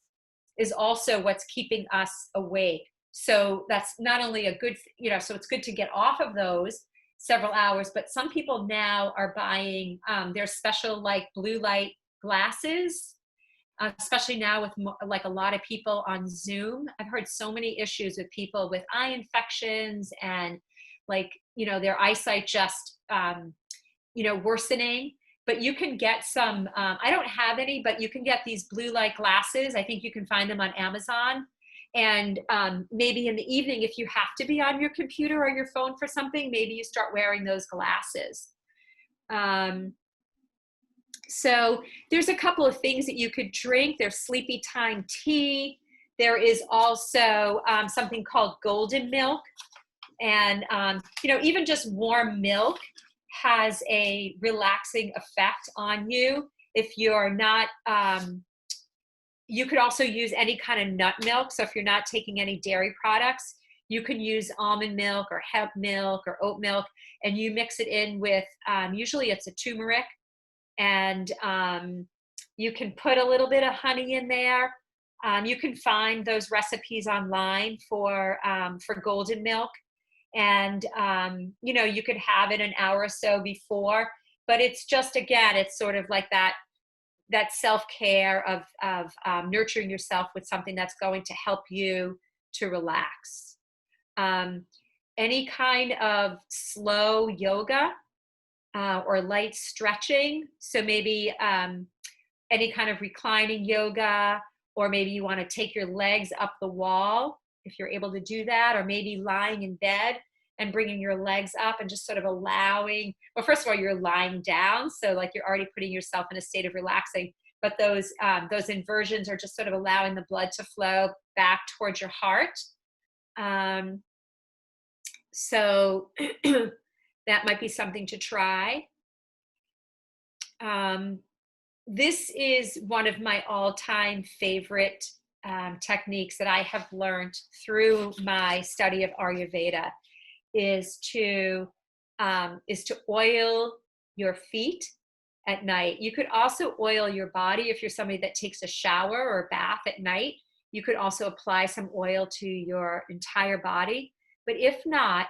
is also what's keeping us awake. So that's not only a good, so it's good to get off of those several hours, but some people now are buying their special like blue light glasses, especially now with like a lot of people on Zoom. I've heard so many issues with people with eye infections and like, their eyesight just, worsening. But you can get some, I don't have any, but you can get these blue light glasses. I think you can find them on Amazon. And maybe in the evening, if you have to be on your computer or your phone for something, maybe you start wearing those glasses. So there's a couple of things that you could drink. There's sleepy time tea. There is also something called golden milk. And, even just warm milk has a relaxing effect on you. If you're not, you could also use any kind of nut milk. So if you're not taking any dairy products, you can use almond milk or hemp milk or oat milk, and you mix it in with, usually it's a turmeric, and you can put a little bit of honey in there. You can find those recipes online for golden milk. And, you could have it an hour or so before, but it's just, again, it's sort of like that self-care of nurturing yourself with something that's going to help you to relax. Any kind of slow yoga or light stretching. So maybe any kind of reclining yoga, or maybe you want to take your legs up the wall, if you're able to do that, or maybe lying in bed and bringing your legs up and just sort of allowing, well, first of all, you're lying down. So like you're already putting yourself in a state of relaxing, but those inversions are just sort of allowing the blood to flow back towards your heart. So that might be something to try. This is one of my all-time favorite techniques that I have learned through my study of Ayurveda, is to oil your feet at night. You could also oil your body if you're somebody that takes a shower or bath at night. You could also apply some oil to your entire body. But if not,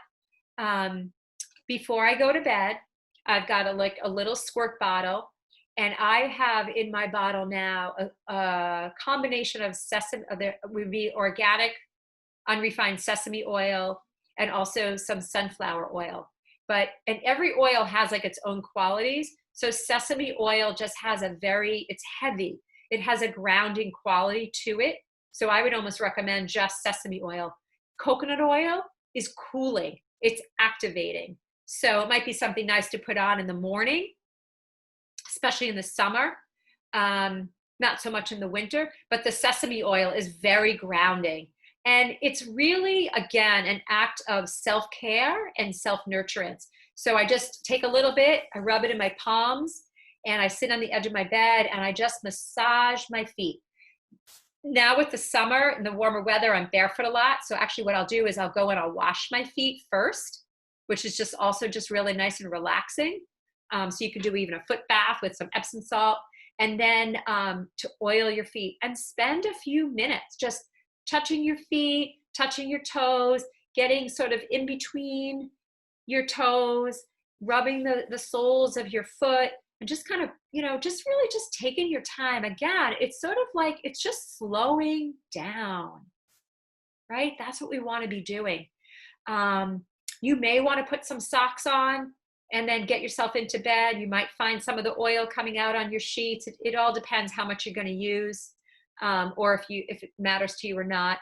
before I go to bed, I've got a little squirt bottle. And I have in my bottle now a combination of would be organic, unrefined sesame oil, and also some sunflower oil. And every oil has like its own qualities. So sesame oil just has it's heavy. It has a grounding quality to it. So I would almost recommend just sesame oil. Coconut oil is cooling. It's activating. So it might be something nice to put on in the morning, especially in the summer, not so much in the winter, but the sesame oil is very grounding. And it's really, again, an act of self-care and self-nurturance. So I just take a little bit, I rub it in my palms, and I sit on the edge of my bed and I just massage my feet. Now with the summer and the warmer weather, I'm barefoot a lot. So actually what I'll do is I'll go and I'll wash my feet first, which is just also just really nice and relaxing. So you can do even a foot bath with some Epsom salt, and then to oil your feet and spend a few minutes just touching your feet, touching your toes, getting sort of in between your toes, rubbing the soles of your foot, and just kind of, just really just taking your time. Again, it's sort of like, it's just slowing down, right? That's what we want to be doing. You may want to put some socks on and then get yourself into bed. You might find some of the oil coming out on your sheets. It all depends how much you're going to use, or if it matters to you or not.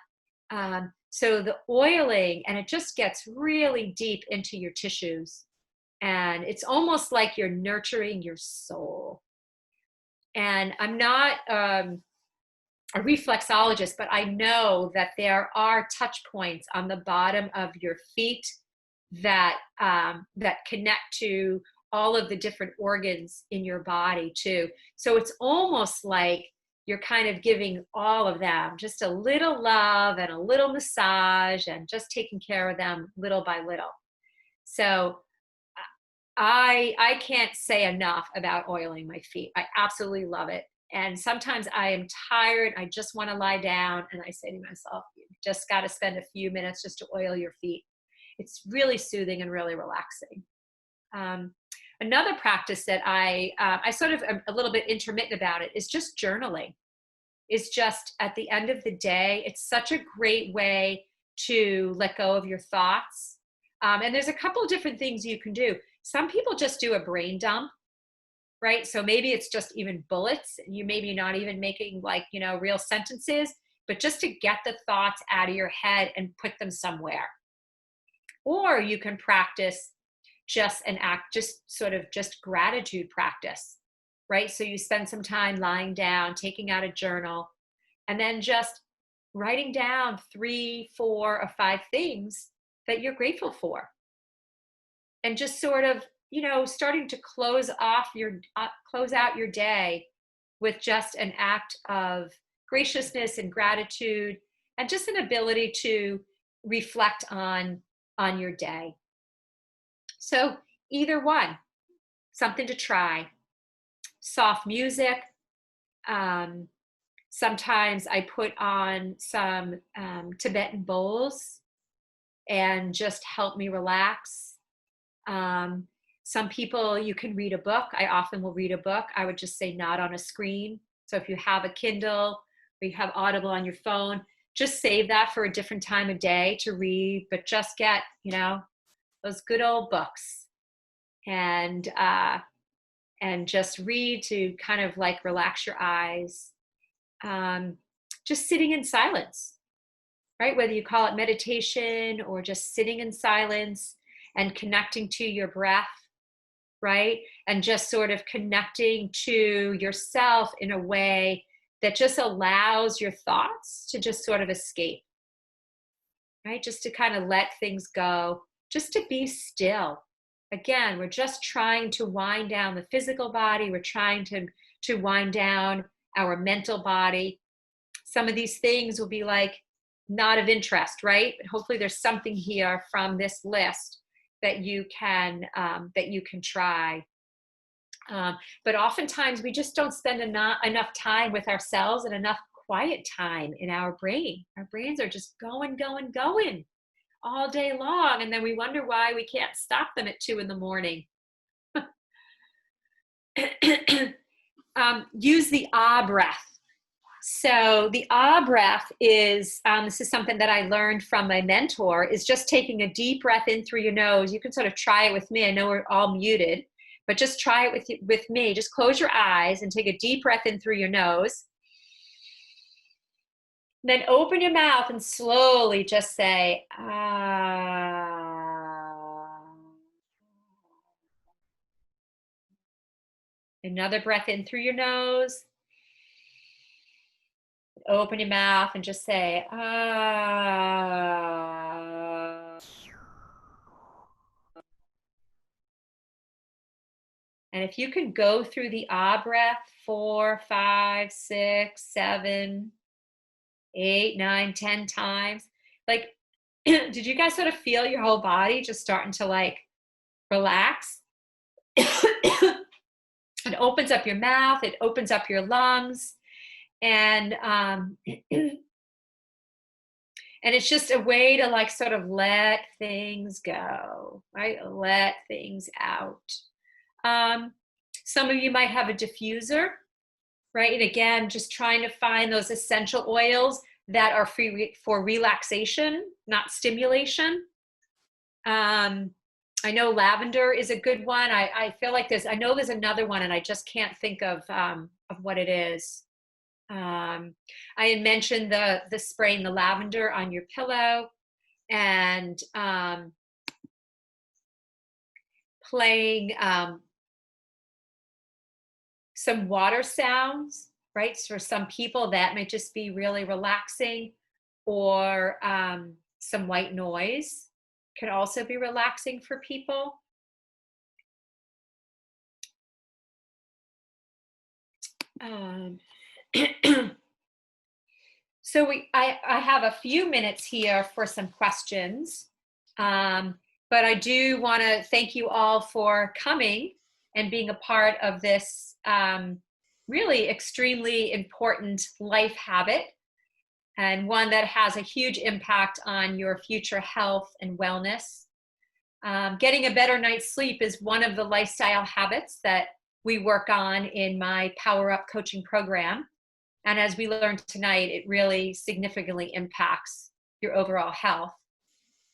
So the oiling, and it just gets really deep into your tissues. And it's almost like you're nurturing your soul. And I'm not a reflexologist, but I know that there are touch points on the bottom of your feet that connect to all of the different organs in your body too. So it's almost like you're kind of giving all of them just a little love and a little massage and just taking care of them little by little. So I can't say enough about oiling my feet. I absolutely love it. And sometimes I am tired. I just want to lie down. And I say to myself, you just got to spend a few minutes just to oil your feet. It's really soothing and really relaxing. Another practice that I sort of am a little bit intermittent about it is just journaling. It's just at the end of the day, it's such a great way to let go of your thoughts. And there's a couple of different things you can do. Some people just do a brain dump, right? So maybe it's just even bullets. You maybe not even making real sentences, but just to get the thoughts out of your head and put them somewhere. Or you can practice just an act, just gratitude practice, right? So you spend some time lying down, taking out a journal, and then just writing down 3, 4, or 5 things that you're grateful for. And just sort of, starting to close out your day with just an act of graciousness and gratitude, and just an ability to reflect on your day. So either one, something to try. Soft music. Sometimes I put on some Tibetan bowls and just help me relax. Some people, you can read a book. I often will read a book. I would just say not on a screen. So if you have a Kindle or you have Audible on your phone, just save that for a different time of day to read, but just get, those good old books and just read to kind of like relax your eyes. Just sitting in silence, right? Whether you call it meditation or just sitting in silence and connecting to your breath, right? And just sort of connecting to yourself in a way that just allows your thoughts to just sort of escape, right? Just to kind of let things go, just to be still. Again, we're just trying to wind down the physical body. We're trying to wind down our mental body. Some of these things will be like not of interest, right? But hopefully there's something here from this list that you can try. But oftentimes we just don't spend enough time with ourselves and enough quiet time in our brain. Our brains are just going all day long, and then we wonder why we can't stop them at 2 a.m. Use the ah breath. So the ah breath is, this is something that I learned from my mentor, is just taking a deep breath in through your nose. You can sort of try it with me. I know we're all muted, but just try it with me. Just close your eyes and take a deep breath in through your nose. Then open your mouth and slowly just say, ah. Another breath in through your nose. Open your mouth and just say, ah. And if you can go through the ah breath 4, 5, 6, 7, 8, 9, 10 times, like, did you guys sort of feel your whole body just starting to like relax? It opens up your mouth, it opens up your lungs, and it's just a way to like sort of let things go, right? Let things out. Some of you might have a diffuser, right? And again, just trying to find those essential oils that are free for relaxation, not stimulation. I know lavender is a good one. I feel like I know there's another one, and I just can't think of what it is. I had mentioned the spraying the lavender on your pillow, and playing some water sounds, right? So for some people that might just be really relaxing, or some white noise can also be relaxing for people. So I have a few minutes here for some questions, but I do want to thank you all for coming and being a part of this really extremely important life habit, and one that has a huge impact on your future health and wellness. Getting a better night's sleep is one of the lifestyle habits that we work on in my Power Up coaching program. And as we learned tonight, it really significantly impacts your overall health.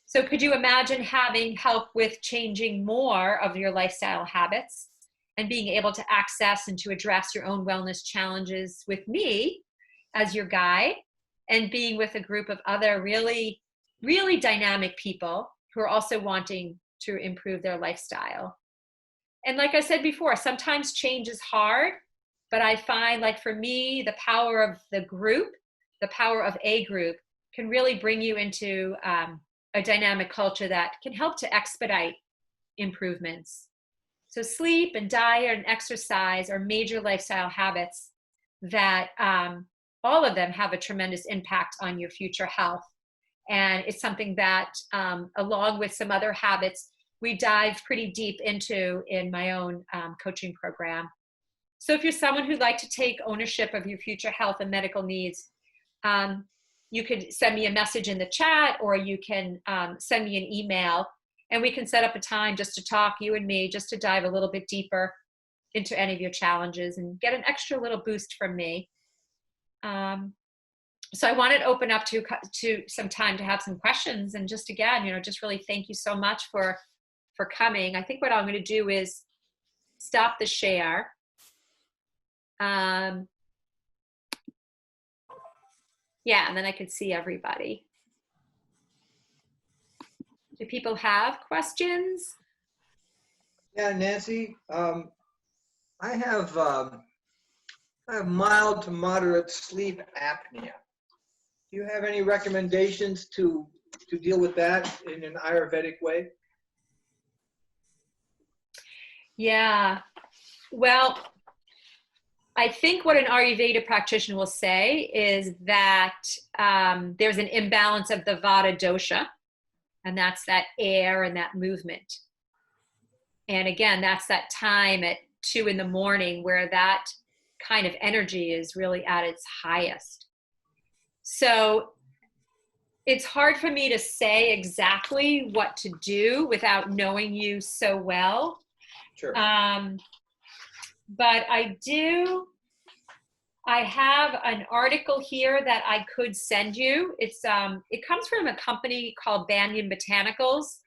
So could you imagine having help with changing more of your lifestyle habits and being able to access and to address your own wellness challenges with me as your guide? and being with a group of other really, really dynamic people who are also wanting to improve their lifestyle. And like I said before, sometimes change is hard, but I find, like, for me, the power of the group, the power of a group, can really bring you into a dynamic culture that can help to expedite improvements. So sleep and diet and exercise are major lifestyle habits that all of them have a tremendous impact on your future health. And it's something that, along with some other habits, we dive pretty deep into in my own coaching program. So if you're someone who'd like to take ownership of your future health and medical needs, you could send me a message in the chat, or you can send me an email, and we can set up a time just to talk, you and me, just to dive a little bit deeper into any of your challenges and get an extra little boost from me. So I wanted to open up to some time to have some questions, and just again, just really thank you so much for coming. I think what I'm going to do is stop the share. Yeah, and then I can see everybody. Do people have questions? Yeah, Nancy, I have mild to moderate sleep apnea. Do you have any recommendations to deal with that in an Ayurvedic way? Yeah, well, I think what an Ayurveda practitioner will say is that there's an imbalance of the Vata dosha, and that's that air and that movement. And again, that's that time at 2 in the morning where that kind of energy is really at its highest. So it's hard for me to say exactly what to do without knowing you so well. Sure. But I have an article here that I could send you. It comes from a company called Banyan Botanicals,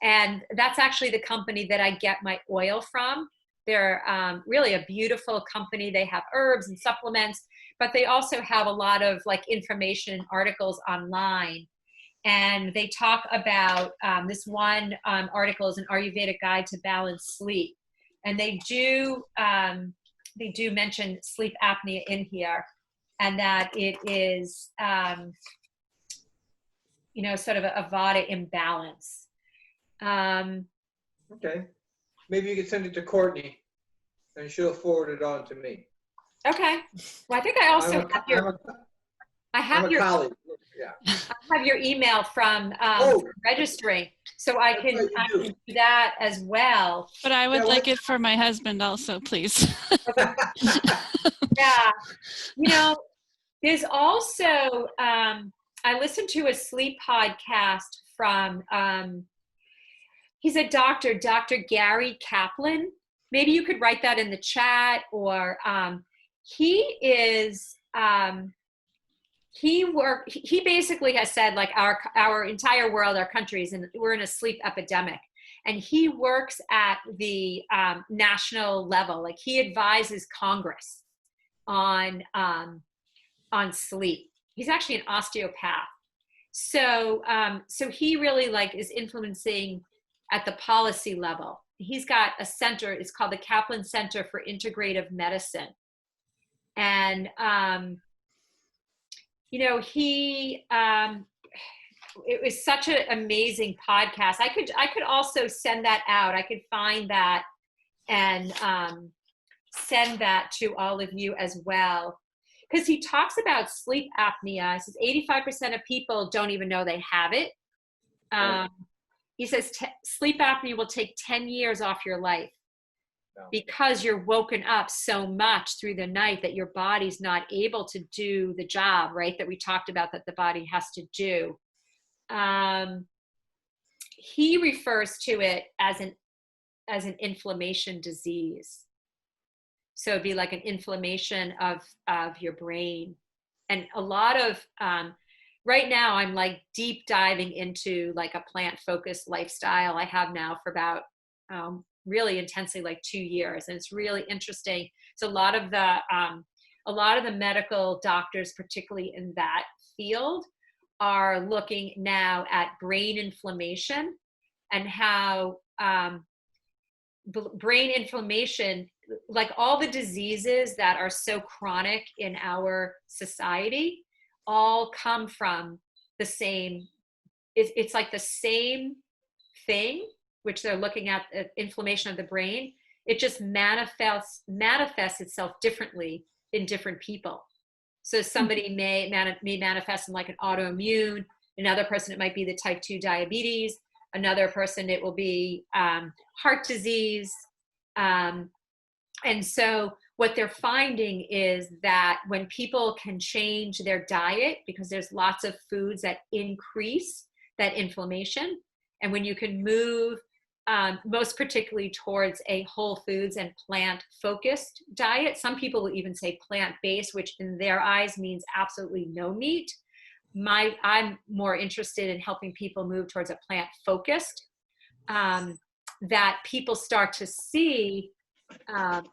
and that's actually the company that I get my oil from. They're really a beautiful company. They have herbs and supplements, but they also have a lot of information and articles online. And they talk about this one article is an Ayurvedic guide to balanced sleep. And they do mention sleep apnea in here, and that it is, sort of a Vata imbalance. Okay. Maybe you could send it to Courtney, and she'll forward it on to me. Okay. Well, I think I also have your colleague. Yeah. I have your email from registering, so I can do that as well. But I would like it for my husband also, please. Yeah. There's also, I listened to a sleep podcast from, he's a doctor, Dr. Gary Kaplan. Maybe you could write that in the chat, or he is, he basically has said our entire world, our countries, and we're in a sleep epidemic. And he works at the national level. He advises Congress on sleep. He's actually an osteopath. So he really is influencing at the policy level. He's got a center, it's called the Kaplan Center for Integrative Medicine. And, it was such an amazing podcast. I could also send that out. I could find that and send that to all of you as well. Because he talks about sleep apnea. He says 85% of people don't even know they have it. Right. He says sleep apnea will take 10 years off your life because you're woken up so much through the night that your body's not able to do the job, right, that we talked about that the body has to do. He refers to it as an inflammation disease. So it'd be like an inflammation of your brain. And a lot of, right now I'm deep diving into a plant-focused lifestyle. I have now for about really intensely 2 years. And it's really interesting. So a lot of the medical doctors, particularly in that field are looking now at brain inflammation and how brain inflammation, like all the diseases that are so chronic in our society, all come from the same, it's like the same thing, which they're looking at, inflammation of the brain. It just manifests itself differently in different people. So somebody may manifest in like an autoimmune, another person it might be the type 2 diabetes, another person it will be heart disease. And so what they're finding is that when people can change their diet, because there's lots of foods that increase that inflammation, and when you can move most particularly towards a whole foods and plant-focused diet. Some people will even say plant-based, which in their eyes means absolutely no meat. I'm more interested in helping people move towards a plant-focused, that people start to see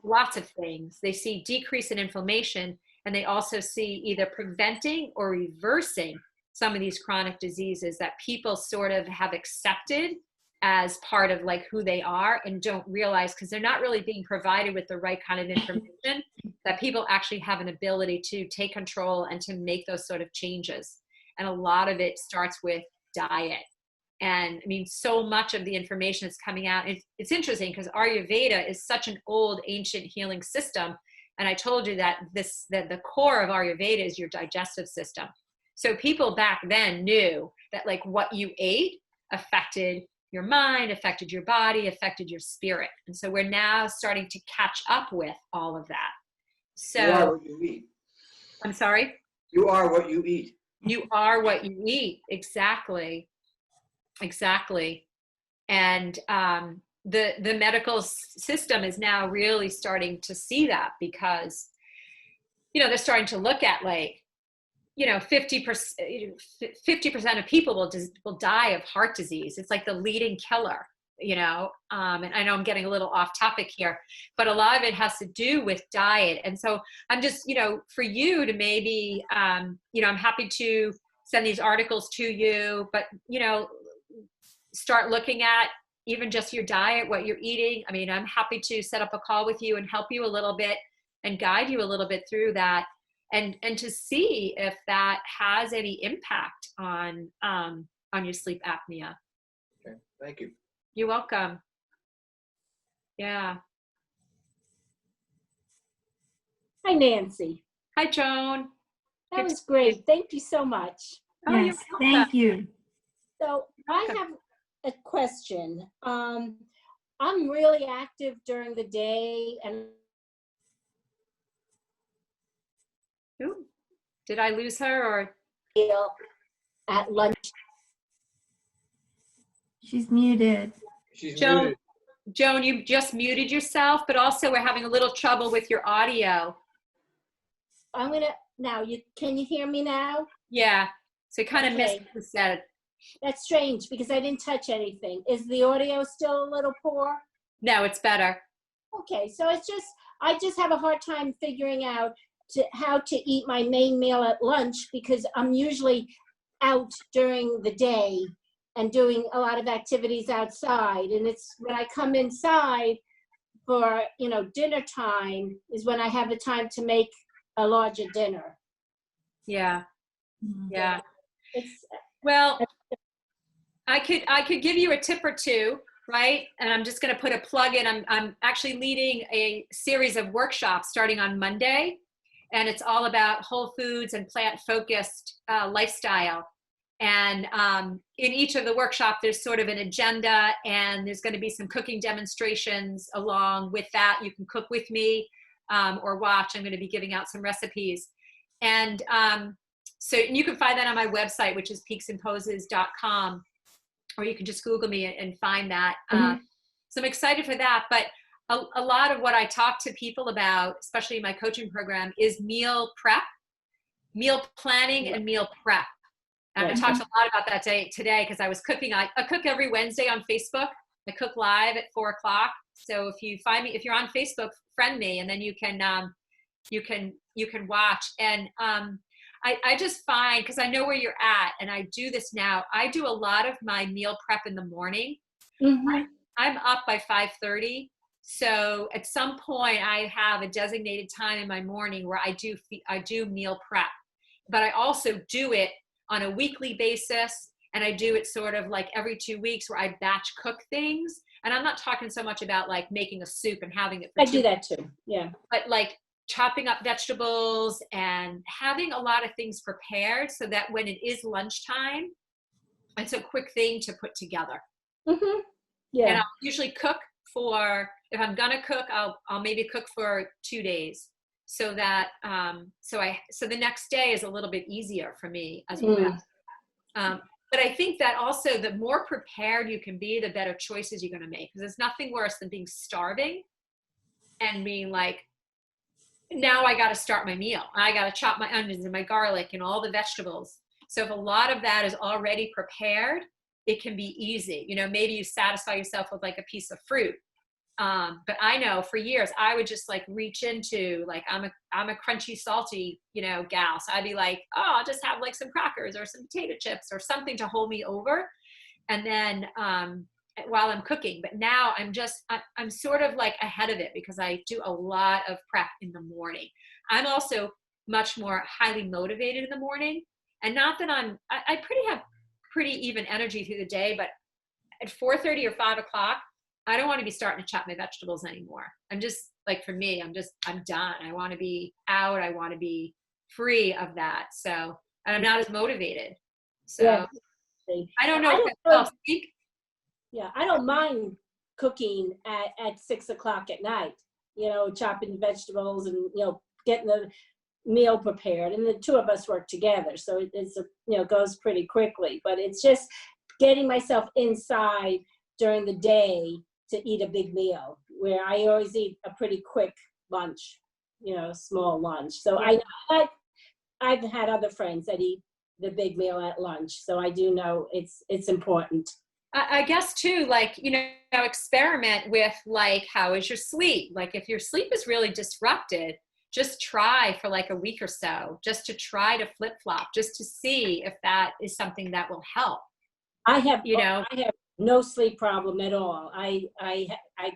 lots of things. They see decrease in inflammation, and they also see either preventing or reversing some of these chronic diseases that people sort of have accepted as part of like who they are and don't realize, because they're not really being provided with the right kind of information, that people actually have an ability to take control and to make those sort of changes. And a lot of it starts with diet. And I mean, so much of the information that's coming out, it's interesting because Ayurveda is such an old, ancient healing system. And I told you that the core of Ayurveda is your digestive system. So people back then knew that like what you ate affected your mind, affected your body, affected your spirit. And so we're now starting to catch up with all of that. So you are what you eat. I'm sorry? You are what you eat. You are what you eat. Exactly. Exactly. And the medical system is now really starting to see that, because, you know, they're starting to look at like, you know, 50% of people will die of heart disease. It's like the leading killer, you know, and I know I'm getting a little off topic here, but a lot of it has to do with diet. And so I'm just, you know, for you to maybe, you know, I'm happy to send these articles to you, but, you know, start looking at even just your diet, what you're eating. I mean, I'm happy to set up a call with you and help you a little bit and guide you a little bit through that. And to see if that has any impact on your sleep apnea. Okay, thank you. You're welcome. Yeah. Hi, Nancy. Hi, Joan. That was great. Thank you so much. Oh, Yes, thank you. So I have a question. I'm really active during the day, and Ooh, did I lose her or? feel at lunch. She's muted. She's Joan, muted. Joan, you just muted yourself, but also we're having a little trouble with your audio. I'm gonna now. Can you hear me now? Yeah. So kind of Okay. missed what you said. That's strange because I didn't touch anything. Is the audio still a little poor? No, it's better. Okay, so I just have a hard time figuring out how to eat my main meal at lunch, because I'm usually out during the day and doing a lot of activities outside. And it's when I come inside for, you know, dinner time is when I have the time to make a larger dinner. Yeah. Yeah. It's Well, I could give you a tip or two, right? And I'm just going to put a plug in. I'm actually leading a series of workshops starting on Monday, and it's all about whole foods and plant-focused lifestyle. And in each of the workshops, there's sort of an agenda, and there's going to be some cooking demonstrations along with that. You can cook with me or watch. I'm going to be giving out some recipes. And so you can find that on my website, which is PeaksandPoses.com, or you can just Google me and find that. So I'm excited for that. But a lot of what I talk to people about, especially in my coaching program, is meal prep, meal planning, and meal prep. And I talked a lot about that today because I was cooking. I cook every Wednesday on Facebook. I cook live at 4 o'clock. So if you find me, if you're on Facebook, friend me, and then you can watch. And I just find, because I know where you're at, and I do this now, I do a lot of my meal prep in the morning. Mhm. I'm up by 5:30. So at some point I have a designated time in my morning where I do meal prep, but I also do it on a weekly basis. And I do it sort of like every 2 weeks where I batch cook things. And I'm not talking so much about like making a soup and having it for I 2 do that too. Yeah. but like chopping up vegetables and having a lot of things prepared so that when it is lunchtime, it's a quick thing to put together. Mhm. And Yeah. I'll usually cook for, if I'm gonna cook, I'll maybe cook for 2 days, so that so the next day is a little bit easier for me as well. But I think that also the more prepared you can be, the better choices you're gonna make, because there's nothing worse than being starving and being like, now I got to start my meal. I got to chop my onions and my garlic and all the vegetables. So if a lot of that is already prepared, it can be easy. You know, maybe you satisfy yourself with like a piece of fruit. But I know for years I would just like reach into, like, I'm a crunchy, salty, you know, gal. So I'd be like, oh, I'll just have like some crackers or some potato chips or something to hold me over. And then while I'm cooking, but now I'm sort of like ahead of it because I do a lot of prep in the morning. I'm also much more highly motivated in the morning, and not that I have pretty even energy through the day, but at 4:30 or 5 o'clock, I don't want to be starting to chop my vegetables anymore. I'm just like, for me, I'm done. I want to be out. I want to be free of that. So, and I'm not as motivated. So Yeah. I don't know I if don't that helps. Yeah, I don't mind cooking at 6 o'clock at night, you know, chopping vegetables and, you know, getting the meal prepared. And the two of us work together. So goes pretty quickly. But it's just getting myself inside during the day to eat a big meal, where I always eat a pretty quick lunch, you know, small lunch. So Yeah. I've had other friends that eat the big meal at lunch. So I do know it's important. I guess too, like, you know, experiment with like, how is your sleep? Like if your sleep is really disrupted, just try for like a week or so, just to try to flip flop, just to see if that is something that will help. I have no sleep problem at all. I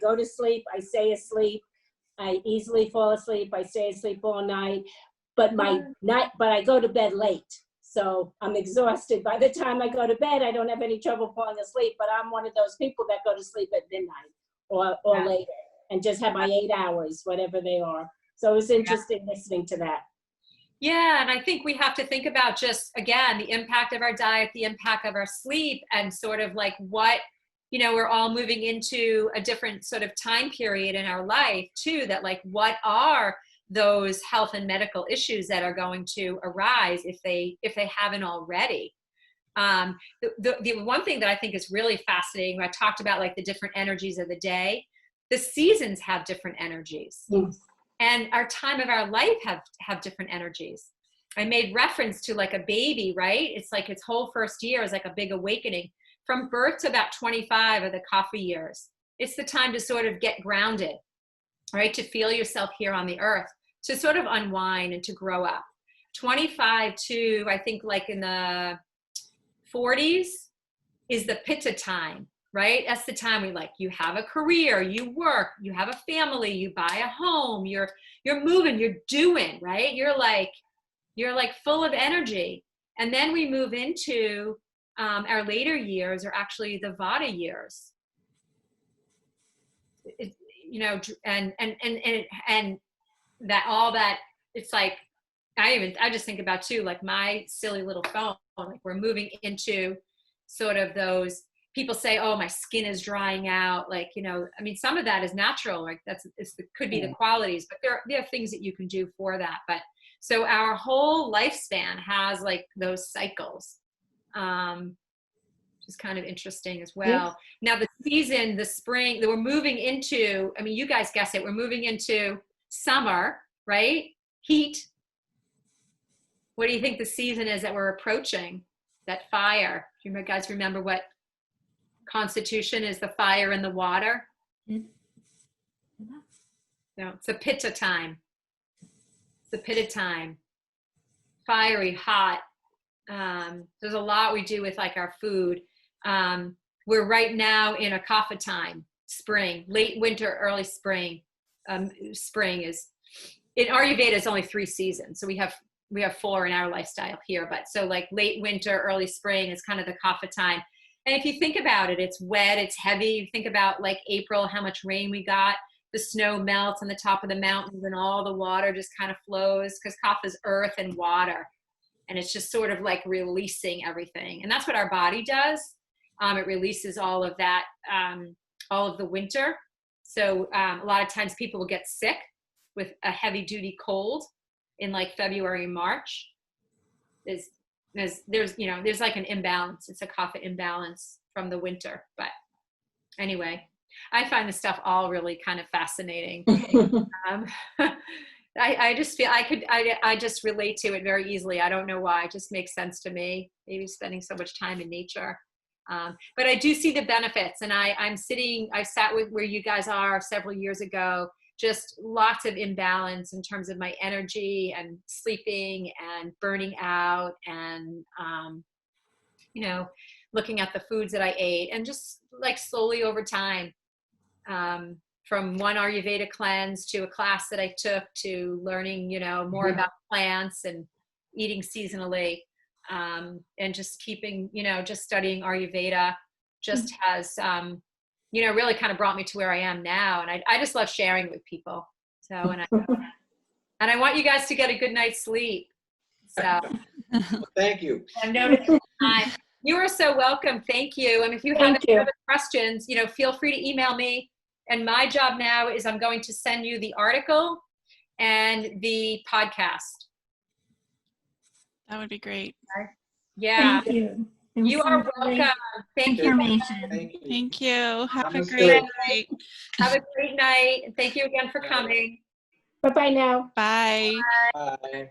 go to sleep, I stay asleep, I easily fall asleep, I stay asleep all night, but I go to bed late. So I'm exhausted. By the time I go to bed, I don't have any trouble falling asleep, but I'm one of those people that go to sleep at midnight or later and just have my 8 hours, whatever they are. So it was interesting listening to that. Yeah, and I think we have to think about just, again, the impact of our diet, the impact of our sleep, and sort of like what, you know, we're all moving into a different sort of time period in our life too, that like, what are those health and medical issues that are going to arise if they haven't already. The one thing that I think is really fascinating, I talked about like the different energies of the day, the seasons have different energies. Yes. And our time of our life have different energies. I made reference to like a baby, right? It's like its whole first year is like a big awakening. From birth to about 25 are the coffee years. It's the time to sort of get grounded, right? To feel yourself here on the earth, to sort of unwind and to grow up. 25 to, I think, like in the 40s is the pitta time, right? That's the time we like, you have a career, you work, you have a family, you buy a home, you're moving, you're doing, right? You're like full of energy. And then we move into our later years, are actually the Vata years. You know, and that all that, it's like, I just think about too, like my silly little phone, like we're moving into sort of those, people say, oh, my skin is drying out. Like, you know, I mean, some of that is natural, like could be the qualities, but there are things that you can do for that. But so our whole lifespan has like those cycles, which is kind of interesting as well. Now the season, the spring that we're moving into, I mean, you guys guess it, we're moving into summer, right? Heat. What do you think the season is that we're approaching? That fire. Do you guys remember what constitution is? The fire and the water? No, it's a pitta time. It's the pitta time. fiery hot. There's a lot we do with like our food. We're right now in a kapha time, spring, late winter, early spring. Spring is, in Ayurveda, it's only 3 seasons. So we have 4 in our lifestyle here, but so like late winter, early spring is kind of the kapha time. And if you think about it, it's wet, it's heavy. You think about like April, how much rain we got, the snow melts on the top of the mountains and all the water just kind of flows, because kapha is earth and water. And it's just sort of like releasing everything. And that's what our body does. It releases all of that, all of the winter. So a lot of times people will get sick with a heavy duty cold in like February, March. There's like an imbalance. It's a kapha imbalance from the winter. But anyway, I find this stuff all really kind of fascinating. I just feel I just relate to it very easily. I don't know why. It just makes sense to me. Maybe spending so much time in nature. But I do see the benefits, and I sat with where you guys are several years ago, just lots of imbalance in terms of my energy and sleeping and burning out and, looking at the foods that I ate, and just like slowly over time, from one Ayurveda cleanse to a class that I took to learning, more about plants and eating seasonally. And just keeping, just studying Ayurveda just has, really kind of brought me to where I am now. And I just love sharing with people. So, and I want you guys to get a good night's sleep. So Thank you. I noticed time. You are so welcome. Thank you. And if you have any other questions, feel free to email me. And my job now is I'm going to send you the article and the podcast. That would be great. Yeah. Thank you. You are welcome. Thank you. Information. Thank you. Have a Namaste. great night. Have a great night. And thank you again for coming. Bye-bye now. Bye. Bye.